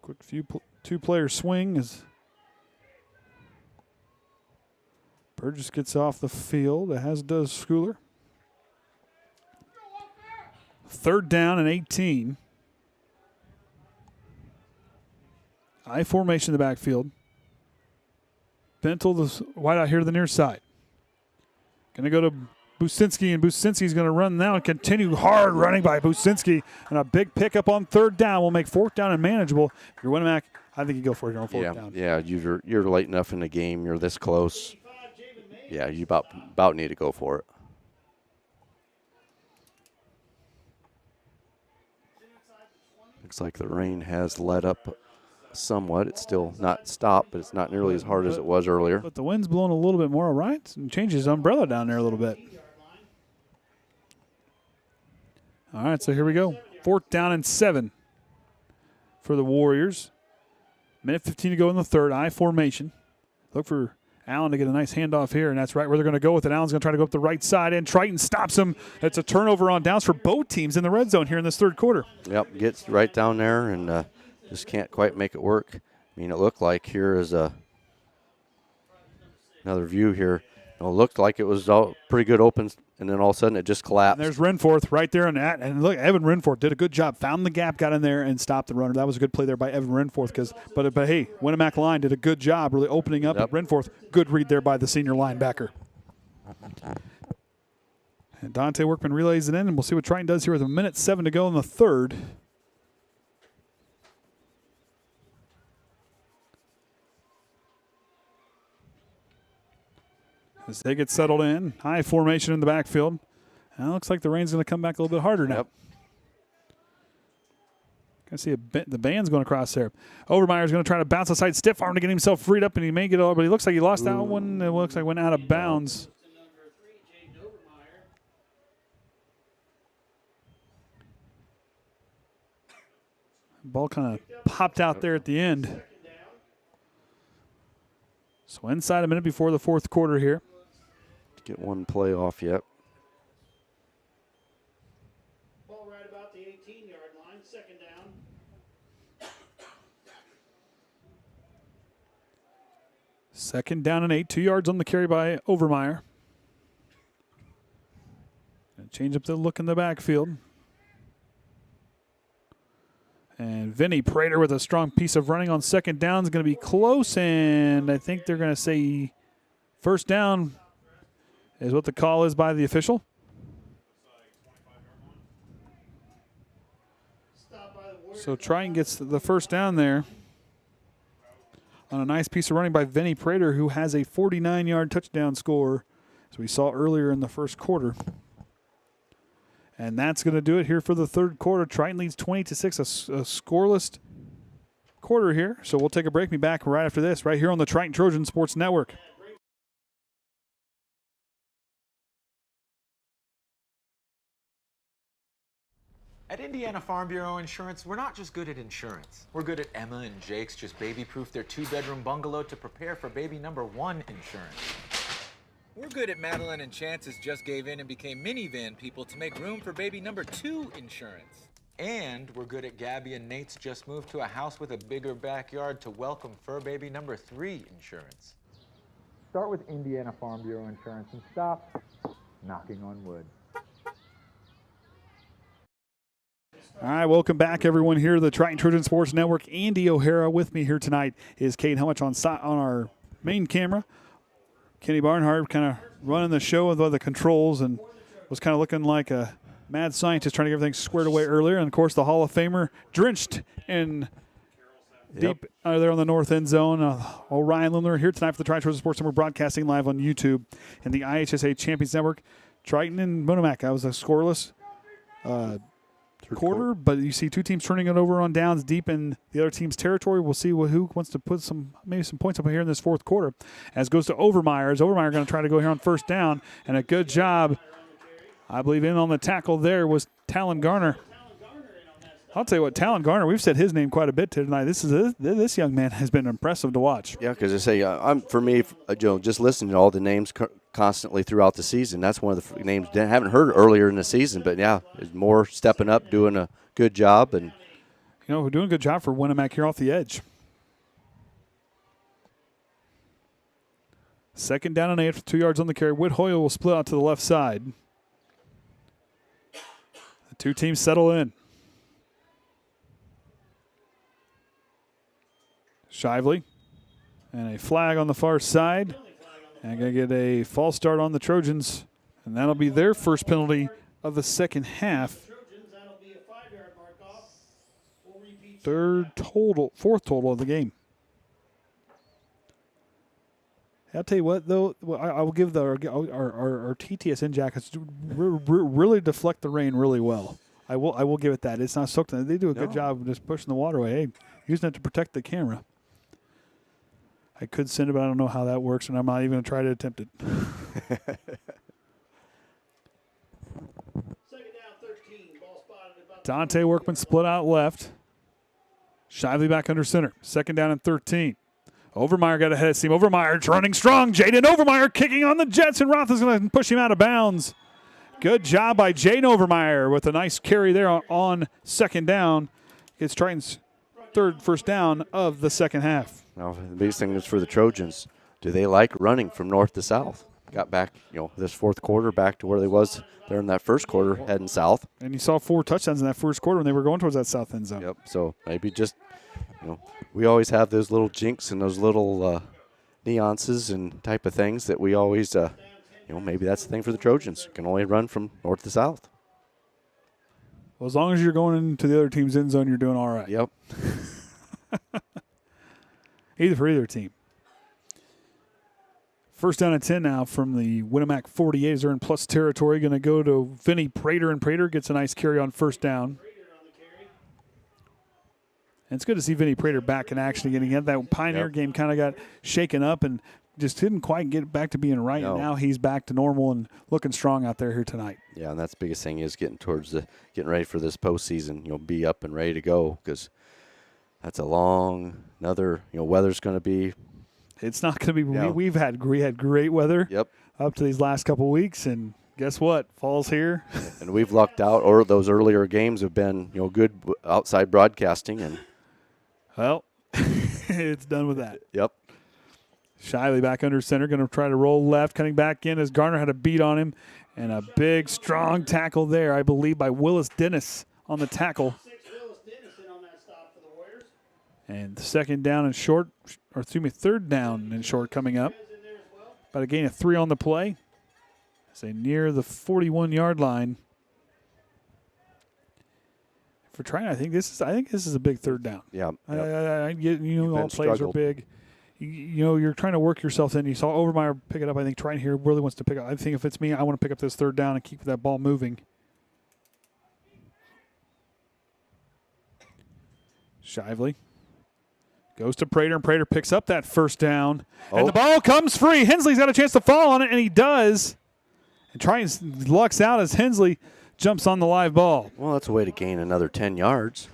Speaker 2: Quick two-player swing as Burgess gets off the field, as does Schooler. Third down and 18. I formation in the backfield. Bentel, the wide out here to the near side. Going to go to Businski, and Businski's going to run now and continue hard running by Businski. And a big pickup on third down will make fourth down and manageable. If you're Winamac, I think you go for it on fourth down.
Speaker 3: Yeah, you're late enough in the game. You're this close. Yeah, you about need to go for it. Looks like the rain has let up somewhat. It's still not stopped, but it's not nearly as hard as it was earlier.
Speaker 2: But the wind's blowing a little bit more, all right? And changes his umbrella down there a little bit. All right, so here we go. Fourth down and 7 for the Warriors. Minute 15 to go in the third. I formation. Look for Allen to get a nice handoff here, and that's right where they're going to go with it. Allen's going to try to go up the right side, and Triton stops him. It's a turnover on downs for both teams in the red zone here in this third quarter.
Speaker 3: Yep, gets right down there and just can't quite make it work. I mean, it looked like here is another view here. It looked like it was all pretty good open, and then all of a sudden it just collapsed.
Speaker 2: And there's Renforth right there on that. And look, Evan Renforth did a good job. Found the gap, got in there, and stopped the runner. That was a good play there by Evan Renforth. But hey, Winamac line did a good job really opening up. Yep. Renforth, good read there by the senior linebacker. And Dante Workman relays it in, and we'll see what Triton does here with a minute 7 to go in the third. As they get settled in, high formation in the backfield. And it looks like the rain's going to come back a little bit harder now.
Speaker 3: Yep.
Speaker 2: Can see the band's going across there. Overmeyer's going to try to bounce aside, stiff arm to get himself freed up, and he may get over, but he looks like he lost that one. It looks like went out of bounds. Ball kind of popped out there at the end. So inside a minute before the fourth quarter here.
Speaker 3: Get one play off yet.
Speaker 1: Ball right about the 18-yard line, second down.
Speaker 2: Second down and 8, 2 yards on the carry by Overmeyer. And change up the look in the backfield. And Vinny Prater with a strong piece of running on second down is going to be close, and I think they're going to say first down is what the call is by the official. So Triton gets the first down there on a nice piece of running by Vinny Prater, who has a 49-yard touchdown score, as we saw earlier in the first quarter. And that's going to do it here for the third quarter. Triton leads 20-6, a scoreless quarter here. So we'll take a break. Be back right after this, right here on the Triton Trojan Sports Network.
Speaker 12: At Indiana Farm Bureau Insurance, we're not just good at insurance. We're good at Emma and Jake's just baby-proof their 2-bedroom bungalow to prepare for baby number 1 insurance. We're good at Madeline and Chance's just gave in and became minivan people to make room for baby number 2 insurance. And we're good at Gabby and Nate's just moved to a house with a bigger backyard to welcome fur baby number 3 insurance. Start with Indiana Farm Bureau Insurance and stop knocking on wood.
Speaker 2: All right, welcome back, everyone, here to the Triton Trojan Sports Network. Andy O'Hara with me here tonight is Kate Helmich on our main camera. Kenny Barnhart kind of running the show with all the controls and was kind of looking like a mad scientist trying to get everything squared away earlier. And, of course, the Hall of Famer drenched in deep there on the north end zone. Ryan Lindler here tonight for the Triton Trojan Sports Network, broadcasting live on YouTube and the IHSA Champions Network. Triton and Winamac. That was a scoreless quarter, but you see two teams turning it over on downs deep in the other team's territory. We'll see who wants to put maybe some points up here in this fourth quarter. As goes to Overmeyer. As Overmeyer going to try to go here on first down, and a good job, I believe, in on the tackle there was Talon Garner. I'll tell you what, Talon Garner, we've said his name quite a bit tonight. This young man has been impressive to watch.
Speaker 3: Yeah, because I say, for me, just listening to all the names constantly throughout the season, that's one of the names I haven't heard earlier in the season. But, yeah, there's more stepping up, doing a good job. And
Speaker 2: we're doing a good job for Winamac here off the edge. 2nd down and 8 for 2 yards on the carry. Whit Hoyle will split out to the left side. The two teams settle in. Shively, and a flag on the far side. And going to get a false start on the Trojans, and that'll be their first penalty of the second half. Fourth total of the game. I'll tell you what, though, I will give our TTSN jackets really deflect the rain really well. I will give it that. It's not soaked. They do a good job of just pushing the water away. Hey, using it to protect the camera. I could send it, but I don't know how that works, and I'm not even going to try to attempt it. Dante Workman split out left. Shively back under center. 2nd down and 13. Overmeyer got ahead of steam. Overmeyer running strong. Jaden Overmeyer kicking on the Jets, and Roth is going to push him out of bounds. Good job by Jaden Overmeyer with a nice carry there on 2nd down. Gets Triton's first down of the second half.
Speaker 3: Now, the biggest thing is for the Trojans, do they like running from north to south? Got back, this fourth quarter back to where they was there in that first quarter, heading south.
Speaker 2: And you saw 4 touchdowns in that first quarter when they were going towards that south end zone.
Speaker 3: Yep, so maybe just, we always have those little jinx and those little nuances and type of things that we always, maybe that's the thing for the Trojans. You can only run from north to south.
Speaker 2: Well, as long as you're going into the other team's end zone, you're doing all right.
Speaker 3: Yep.
Speaker 2: For either team. 1st down and 10 now from the Winamac 48. They're in plus territory. Going to go to Vinny Prater, and Prater gets a nice carry on 1st down. And it's good to see Vinny Prater back in action again. He had that Pioneer game kind of got shaken up and just didn't quite get back to being right. No. And now he's back to normal and looking strong out there here tonight.
Speaker 3: Yeah, and that's the biggest thing is getting ready for this postseason. Be up and ready to go because that's a long weather's going to be.
Speaker 2: It's not going to be. We had great weather.
Speaker 3: Yep.
Speaker 2: Up to these last couple weeks, and guess what? Fall's here.
Speaker 3: And we've lucked out. Or those earlier games have been good outside broadcasting, and
Speaker 2: well, it's done with that.
Speaker 3: Yep.
Speaker 2: Shively back under center, going to try to roll left, cutting back in as Garner had a beat on him, and a big strong tackle there, I believe, by Willis Dennis on the tackle. And 3rd down and short coming up. About a gain of 3 on the play. As near the 41-yard line. For Triton, I think this is a big 3rd down.
Speaker 3: Yeah.
Speaker 2: I get all plays are big. You're trying to work yourself in. You saw Overmeyer pick it up. I think Triton here really wants to pick up. I think if it's me, I want to pick up this 3rd down and keep that ball moving. Shively goes to Prater, and Prater picks up that 1st down. And the ball comes free. Hensley's got a chance to fall on it, and he does. And Triton lucks out as Hensley jumps on the live ball.
Speaker 3: Well, that's a way to gain another 10 yards.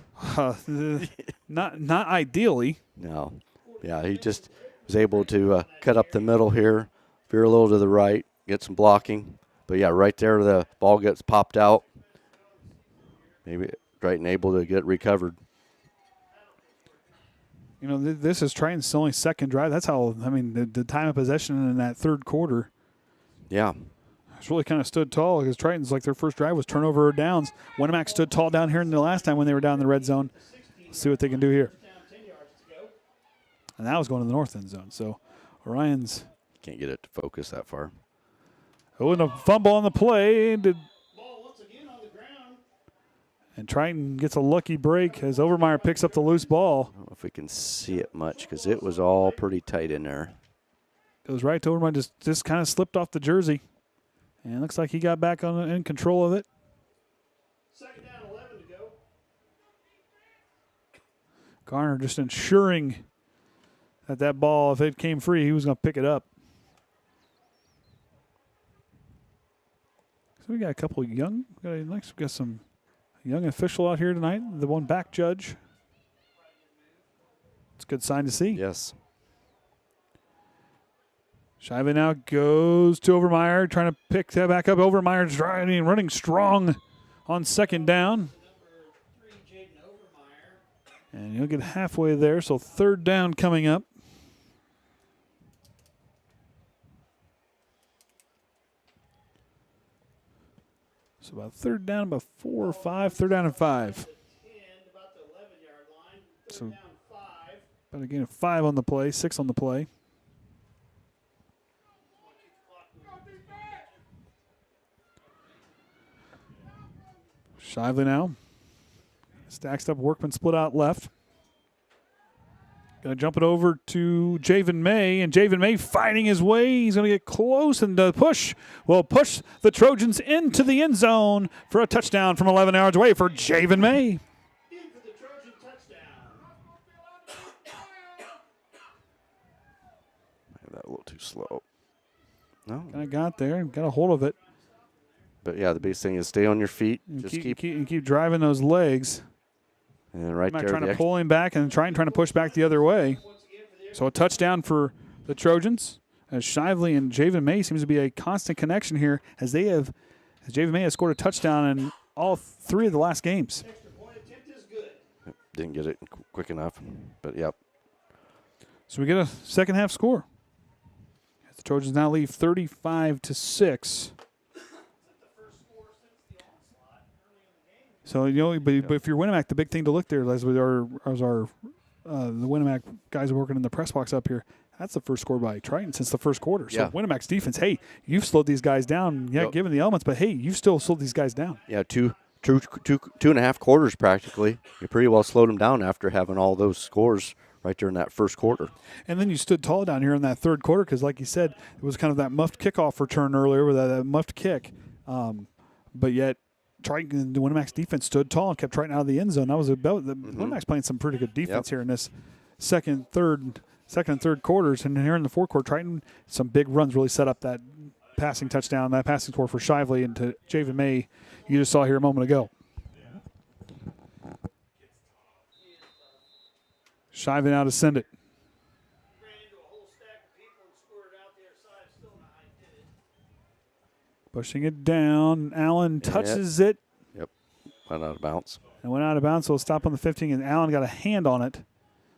Speaker 2: Not ideally.
Speaker 3: No. Yeah, he just was able to cut up the middle here, veer a little to the right, get some blocking. But, yeah, right there the ball gets popped out. Maybe Triton able to get recovered.
Speaker 2: This is Triton's only 2nd drive. That's how, the time of possession in that 3rd quarter.
Speaker 3: Yeah.
Speaker 2: It's really kind of stood tall because Triton's like their first drive was turnover or downs. Winamac stood tall down here in the last time when they were down in the red zone. Let's see what they can do here. And that was going to the north end zone. So Orion's
Speaker 3: can't get it to focus that far.
Speaker 2: Oh, and a fumble on the play. And Triton gets a lucky break as Overmeyer picks up the loose ball.
Speaker 3: I don't know if we can see it much because it was all pretty tight in there.
Speaker 2: Goes right to Overmeyer, just kind of slipped off the jersey. And looks like he got back in control of it.
Speaker 1: Second down, 11 to go.
Speaker 2: Garner just ensuring that ball, if it came free, he was going to pick it up. So we got a couple of young, we got some young official out here tonight. The one back judge. It's a good sign to see.
Speaker 3: Yes.
Speaker 2: Shively now goes to Overmeyer, trying to pick that back up. Overmeyer's running strong on second down. And he'll get halfway there, so third down coming up. So about third down, about 4 or 5, third down and 5. So about a gain of 5 on the play, 6 on the play. Shively now. Stacks up, Workman split out left. Going to jump it over to Javen May, and Javen May fighting his way. He's going to get close and push. Will push the Trojans into the end zone for a touchdown from 11 yards away for Javen May.
Speaker 3: That a little too slow. No.
Speaker 2: Kind of got there, got a hold of it.
Speaker 3: But yeah, the biggest thing is stay on your feet.
Speaker 2: And
Speaker 3: just
Speaker 2: keep driving those legs.
Speaker 3: And right there,
Speaker 2: trying to pull him back and trying to push back the other way. So a touchdown for the Trojans. As Shively and Javen May seems to be a constant connection here, as Javen May has scored a touchdown in all 3 of the last games.
Speaker 3: Didn't get it quick enough, but yep.
Speaker 2: So we get a second half score. As the Trojans now lead 35-6. So, but if you're Winamac, the big thing to look there, as the Winamac guys working in the press box up here, that's the first score by Triton since the first quarter. So Winamac's defense, hey, you've slowed these guys down, given the elements, but hey, you've still slowed these guys down.
Speaker 3: Yeah, two and a half quarters practically. You pretty well slowed them down after having all those scores right there in that first quarter.
Speaker 2: And then you stood tall down here in that third quarter because, like you said, it was kind of that muffed kickoff return earlier with that muffed kick. But yet, Triton, the Winamac's defense stood tall and kept Triton out of the end zone. That was about the Winamac's playing some pretty good defense here in this second and third quarters. And here in the fourth quarter, Triton, some big runs really set up that passing touchdown, that passing score for Shively and to Javen May you just saw here a moment ago. Shively now to send it. Pushing it down. Allen touches it.
Speaker 3: Yep. Went out of bounds.
Speaker 2: And went out of bounds, so it'll stop on the 15, and Allen got a hand on it.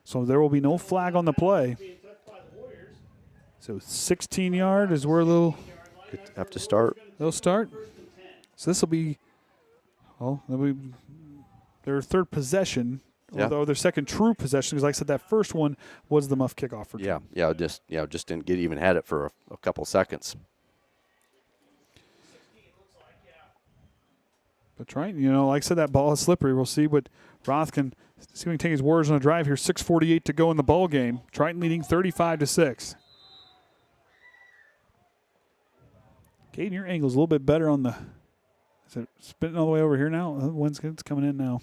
Speaker 2: So there will be no flag on the play. So 16-yard is where they'll
Speaker 3: have to start.
Speaker 2: They'll start. So this will be, their third possession, although their second true possession, because like I said, that first one was the muff kickoff for
Speaker 3: Triton. Just didn't even had it for a couple seconds.
Speaker 2: But Triton, like I said, that ball is slippery. We'll see what Roth can see if he can take his words on a drive here. 6:48 to go in the ball game. Triton leading 35-6. Caden, your angle's a little bit better on the. Is it spinning all the way over here now? It's coming in now.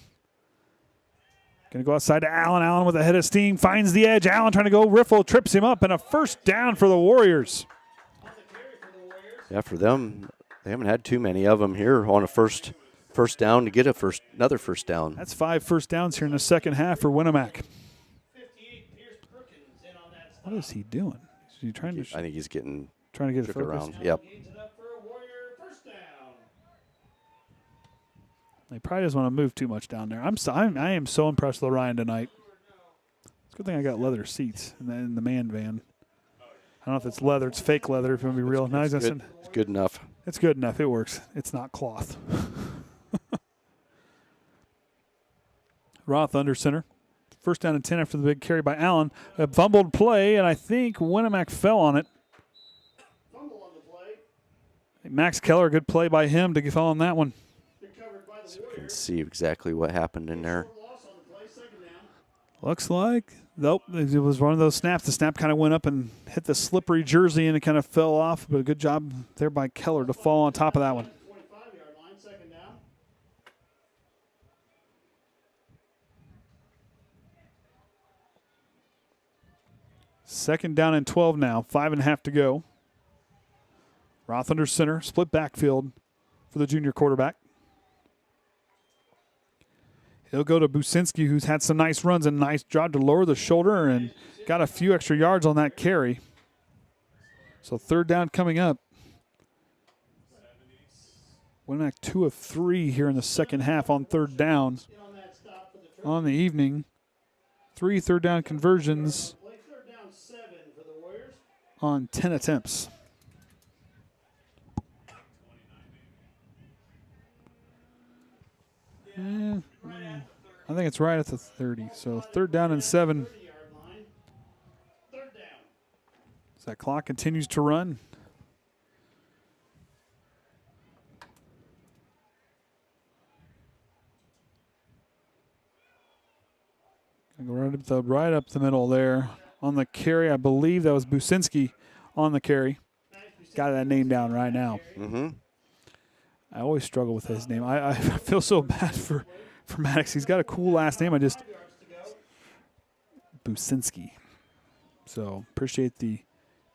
Speaker 2: Going to go outside to Allen. Allen with a head of steam finds the edge. Allen trying to go. Riffle trips him up, and a first down for the Warriors.
Speaker 3: Yeah, for them, they haven't had too many of them here on a first down to get another first down.
Speaker 2: That's 5 first downs here in the second half for Winamac. What is he doing? Is he trying to?
Speaker 3: I think he's trying
Speaker 2: to get it
Speaker 3: around. Yep.
Speaker 2: He probably doesn't want to move too much down there. I am so impressed with Orion tonight. It's a good thing I got leather seats in the man van. I don't know if it's leather. It's fake leather. If you want to be real.
Speaker 3: It's good enough.
Speaker 2: It's good enough. It works. It's not cloth. Roth under center. First down and 10 after the big carry by Allen. A fumbled play, and I think Winamac fell on it. Max Keller, good play by him to fall on that one.
Speaker 3: So you can see exactly what happened in there.
Speaker 2: Looks like, nope, it was one of those snaps. The snap kind of went up and hit the slippery jersey, and it kind of fell off. But a good job there by Keller to fall on top of that one. Second down and 12 now, 5.5 to go. Roth under center, split backfield for the junior quarterback. He'll go to Businski, who's had some nice runs and nice job to lower the shoulder and got a few extra yards on that carry. So third down coming up. Winamac 2 of 3 here in the second half on third down on the evening. 3 third down conversions on 10 attempts. I think it's right at the 30. So third down and 7. As that clock continues to run. Go right up the middle there. On the carry, I believe that was Businski on the carry. Got that name down right now.
Speaker 3: Mm-hmm.
Speaker 2: I always struggle with his name. I feel so bad for Maddox. He's got a cool last name. Businski. So appreciate the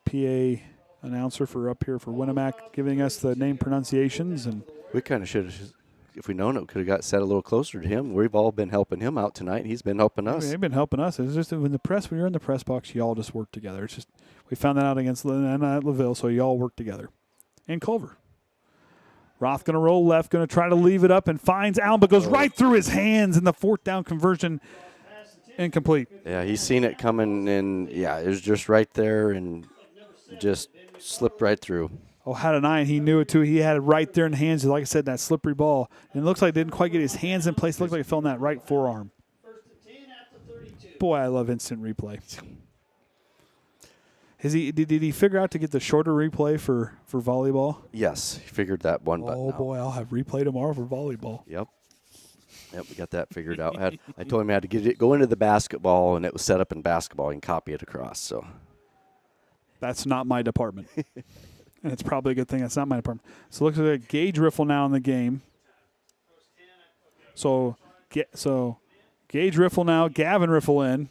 Speaker 2: PA announcer for up here for Winamac giving us the name pronunciations. And
Speaker 3: we kind of should have, if we'd known it, could have got set a little closer to him. We've all been helping him out tonight. He's been helping us.
Speaker 2: They've been helping us. It's just when you're in the press box, you all just work together. It's just we found that out against LaVille, so you all work together. And Culver. Roth going to roll left, going to try to leave it up and finds Allen, but goes right through his hands in the fourth down conversion. Incomplete.
Speaker 3: Yeah, he's seen it coming, and yeah, it was just right there and just slipped right through.
Speaker 2: Oh, had an eye, and he knew it too. He had it right there in the hands. Like I said, that slippery ball. And it looks like it didn't quite get his hands in place. It looked like it fell on that right forearm. Boy, I love instant replay. Did he figure out to get the shorter replay for volleyball?
Speaker 3: Yes, he figured that one button out.
Speaker 2: Boy, I'll have replay tomorrow for volleyball.
Speaker 3: Yep, we got that figured out. I told him I had to go into the basketball, and it was set up in basketball. You can copy it across. So
Speaker 2: that's not my department, and it's probably a good thing that's not my department. So looks like Gage Riffle now in the game. So Gage Riffle now, Gavin Riffle in.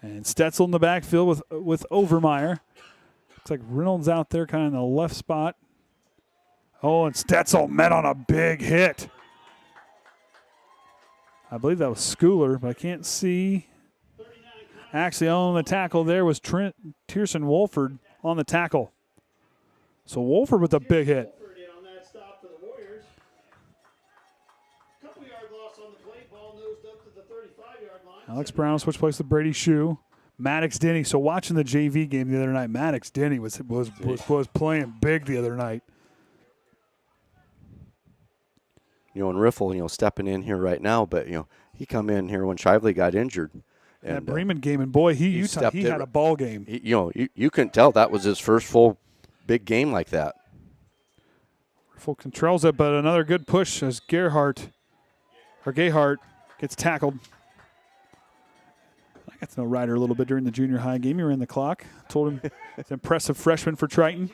Speaker 2: And Stetzel in the backfield with Overmeyer. Looks like Reynolds out there kind of in the left spot. Oh, and Stetzel met on a big hit. I believe that was Schooler, but I can't see. Actually, on the tackle there was Tierson Wolford on the tackle. So Wolford with a big hit. Alex Brown switch place with Brady Shue. Maddox Denny. So watching the JV game the other night, Maddox Denny was playing big the other night.
Speaker 3: And Riffle, stepping in here right now, but he come in here when Shively got injured. And
Speaker 2: that Bremen game, and boy, he had a ball game.
Speaker 3: You couldn't tell that was his first full big game like that.
Speaker 2: Riffle controls it, but another good push as Gehart gets tackled. I got to know Ryder a little bit during the junior high game. He ran the clock. Told him it's an impressive freshman for Triton.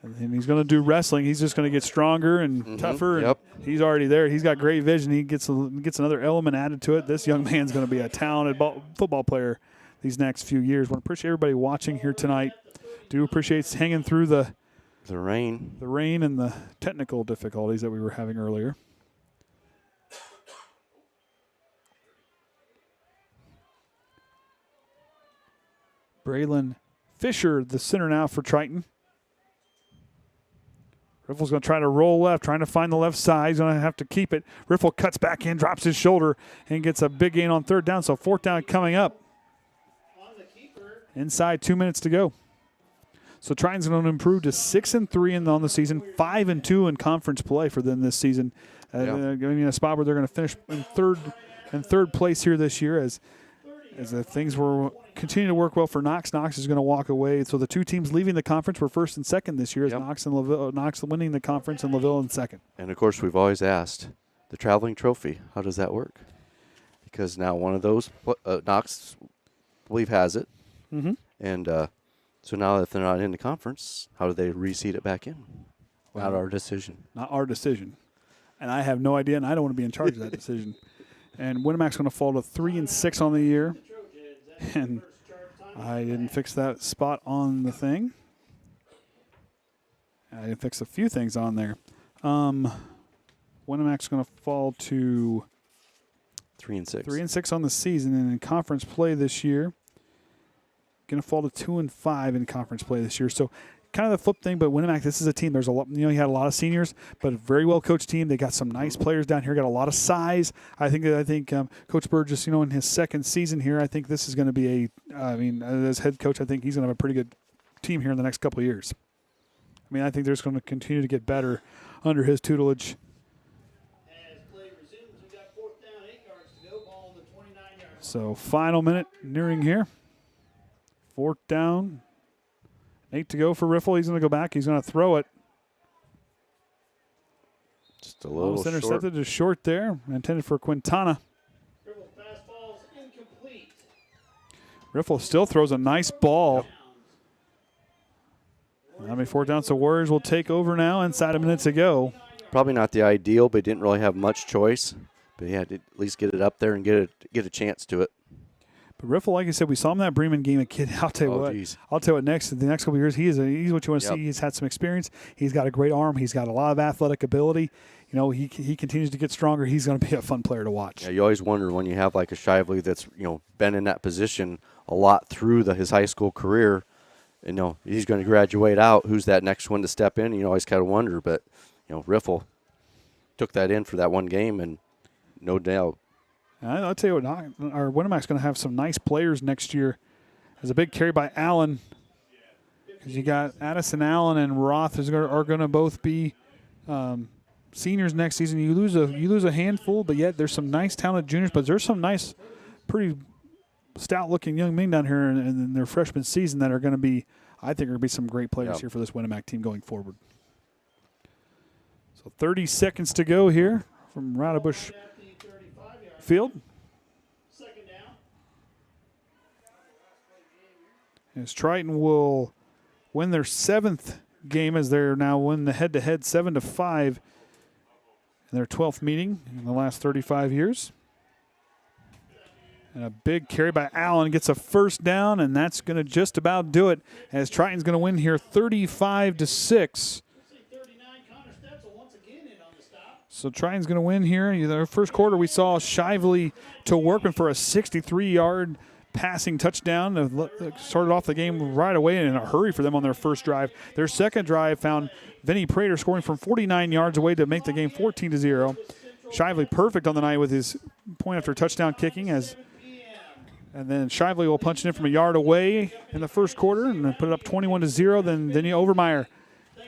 Speaker 2: And he's going to do wrestling. He's just going to get stronger and tougher.
Speaker 3: Yep.
Speaker 2: And he's already there. He's got great vision. He gets another element added to it. This young man's going to be a talented football player these next few years. Want to appreciate everybody watching here tonight. Do appreciate hanging through the
Speaker 3: rain
Speaker 2: and the technical difficulties that we were having earlier. Braylon Fisher, the center now for Triton. Riffle's going to try to roll left, trying to find the left side. He's going to have to keep it. Riffle cuts back in, drops his shoulder, and gets a big gain on third down. So fourth down coming up. inside 2 minutes to go. So Triton's going to improve to 6-3 on the season, 5-2 in conference play for them this season. Going in a spot where they're going to finish in third place here this year as the things will continue to work well for Knox. Knox is going to walk away. So the two teams leaving the conference were first and second this year as Knox and LaVille, Knox winning the conference and LaVille in second. And,
Speaker 3: of course, we've always asked, the traveling trophy, how does that work? Because now one of those, Knox, I believe, has it.
Speaker 2: Mm-hmm.
Speaker 3: And so now if they're not in the conference, how do they reseed it back in? Not our decision.
Speaker 2: Not our decision. And I have no idea, and I don't want to be in charge of that decision. And Winamac's going to fall to 3-6 on the year. And I didn't fix that spot on the thing. I didn't fix a few things on there. Winamac's going to fall to
Speaker 3: 3-6.
Speaker 2: 3-6 on the season, and in conference play this year, going to fall to 2-5 in conference play this year. So kind of the flip thing, but Winamac, this is a team. There's a lot, you had a lot of seniors, but a very well coached team. They got some nice players down here. Got a lot of size. I think Coach Burgess, in his second season here, I think this is going to be as head coach, I think he's going to have a pretty good team here in the next couple of years. I think they're just going to continue to get better under his tutelage. So final minute nearing here. 4th down. 8 to go for Riffle. He's going to go back. He's going to throw it.
Speaker 3: Just a little
Speaker 2: short. Intercepted to short there. Intended for Quintana. Riffle still throws a nice ball. That'll be 4th down, so Warriors will take over now inside a minute to go.
Speaker 3: Probably not the ideal, but didn't really have much choice. But he had to at least get it up there and get a chance to it.
Speaker 2: But Riffle, like I said, we saw him in that Bremen game. A kid, I'll tell you what. The next couple of years, he's what you want to see. He's had some experience. He's got a great arm. He's got a lot of athletic ability. He continues to get stronger. He's going to be a fun player to watch.
Speaker 3: Yeah, you always wonder when you have like a Shively that's been in that position a lot through his high school career. He's going to graduate out. Who's that next one to step in? You always kind of wonder. But Riffle took that in for that one game, and no doubt.
Speaker 2: I'll tell you what, our Winamac's going to have some nice players next year. There's a big carry by Allen. Because you got Addison Allen and Roth are going to both be seniors next season. You lose a handful, but yet there's some nice talented juniors. But there's some nice, pretty stout-looking young men down here in their freshman season that are going to be, I think, are going to be some great players here for this Winamac team going forward. So 30 seconds to go here from Roudebush field. As Triton will win their 7th game as they're now win the head-to-head 7-5 in their 12th meeting in the last 35 years. And a big carry by Allen gets a 1st down, and that's going to just about do it as Triton's going to win here 35-6. So Triton's going to win here. In the first quarter, we saw Shively to Workman for a 63-yard passing touchdown. That started off the game right away and in a hurry for them on their first drive. Their second drive found Vinny Prater scoring from 49 yards away to make the game 14-0. Shively perfect on the night with his point after touchdown kicking. And then Shively will punch it in from a yard away in the first quarter and put it up 21-0. Then Vinny Overmeyer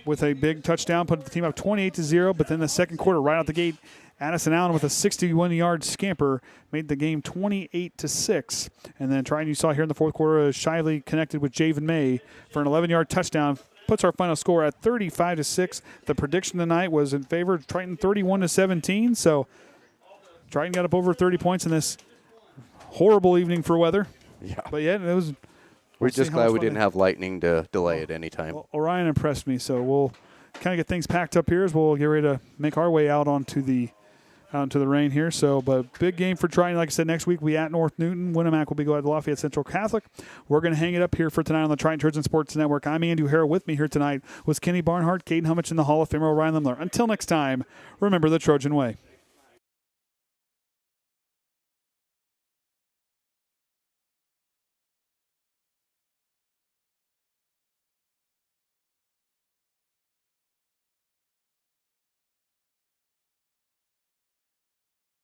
Speaker 2: with a big touchdown, put the team up 28-0. But then the second quarter, right out the gate, Addison Allen with a 61-yard scamper made the game 28-6. And then Triton, you saw here in the fourth quarter, Shively connected with Javen May for an 11-yard touchdown. Puts our final score at 35-6. The prediction tonight was in favor of Triton 31-17. So Triton got up over 30 points in this horrible evening for weather.
Speaker 3: Yeah.
Speaker 2: But yeah, it was.
Speaker 3: We're just glad we didn't have lightning to delay at any time.
Speaker 2: Well, Orion impressed me, so we'll kind of get things packed up here as we'll get ready to make our way out into the rain here. So, but big game for Triton. Like I said, next week we at North Newton. Winamac will be going to Lafayette Central Catholic. We're going to hang it up here for tonight on the Triton Trojan Sports Network. I'm Andy O'Hara. With me here tonight was Kenny Barnhart, Caden Hummich, and the Hall of Famer Ryan Limler. Until next time, remember the Trojan way.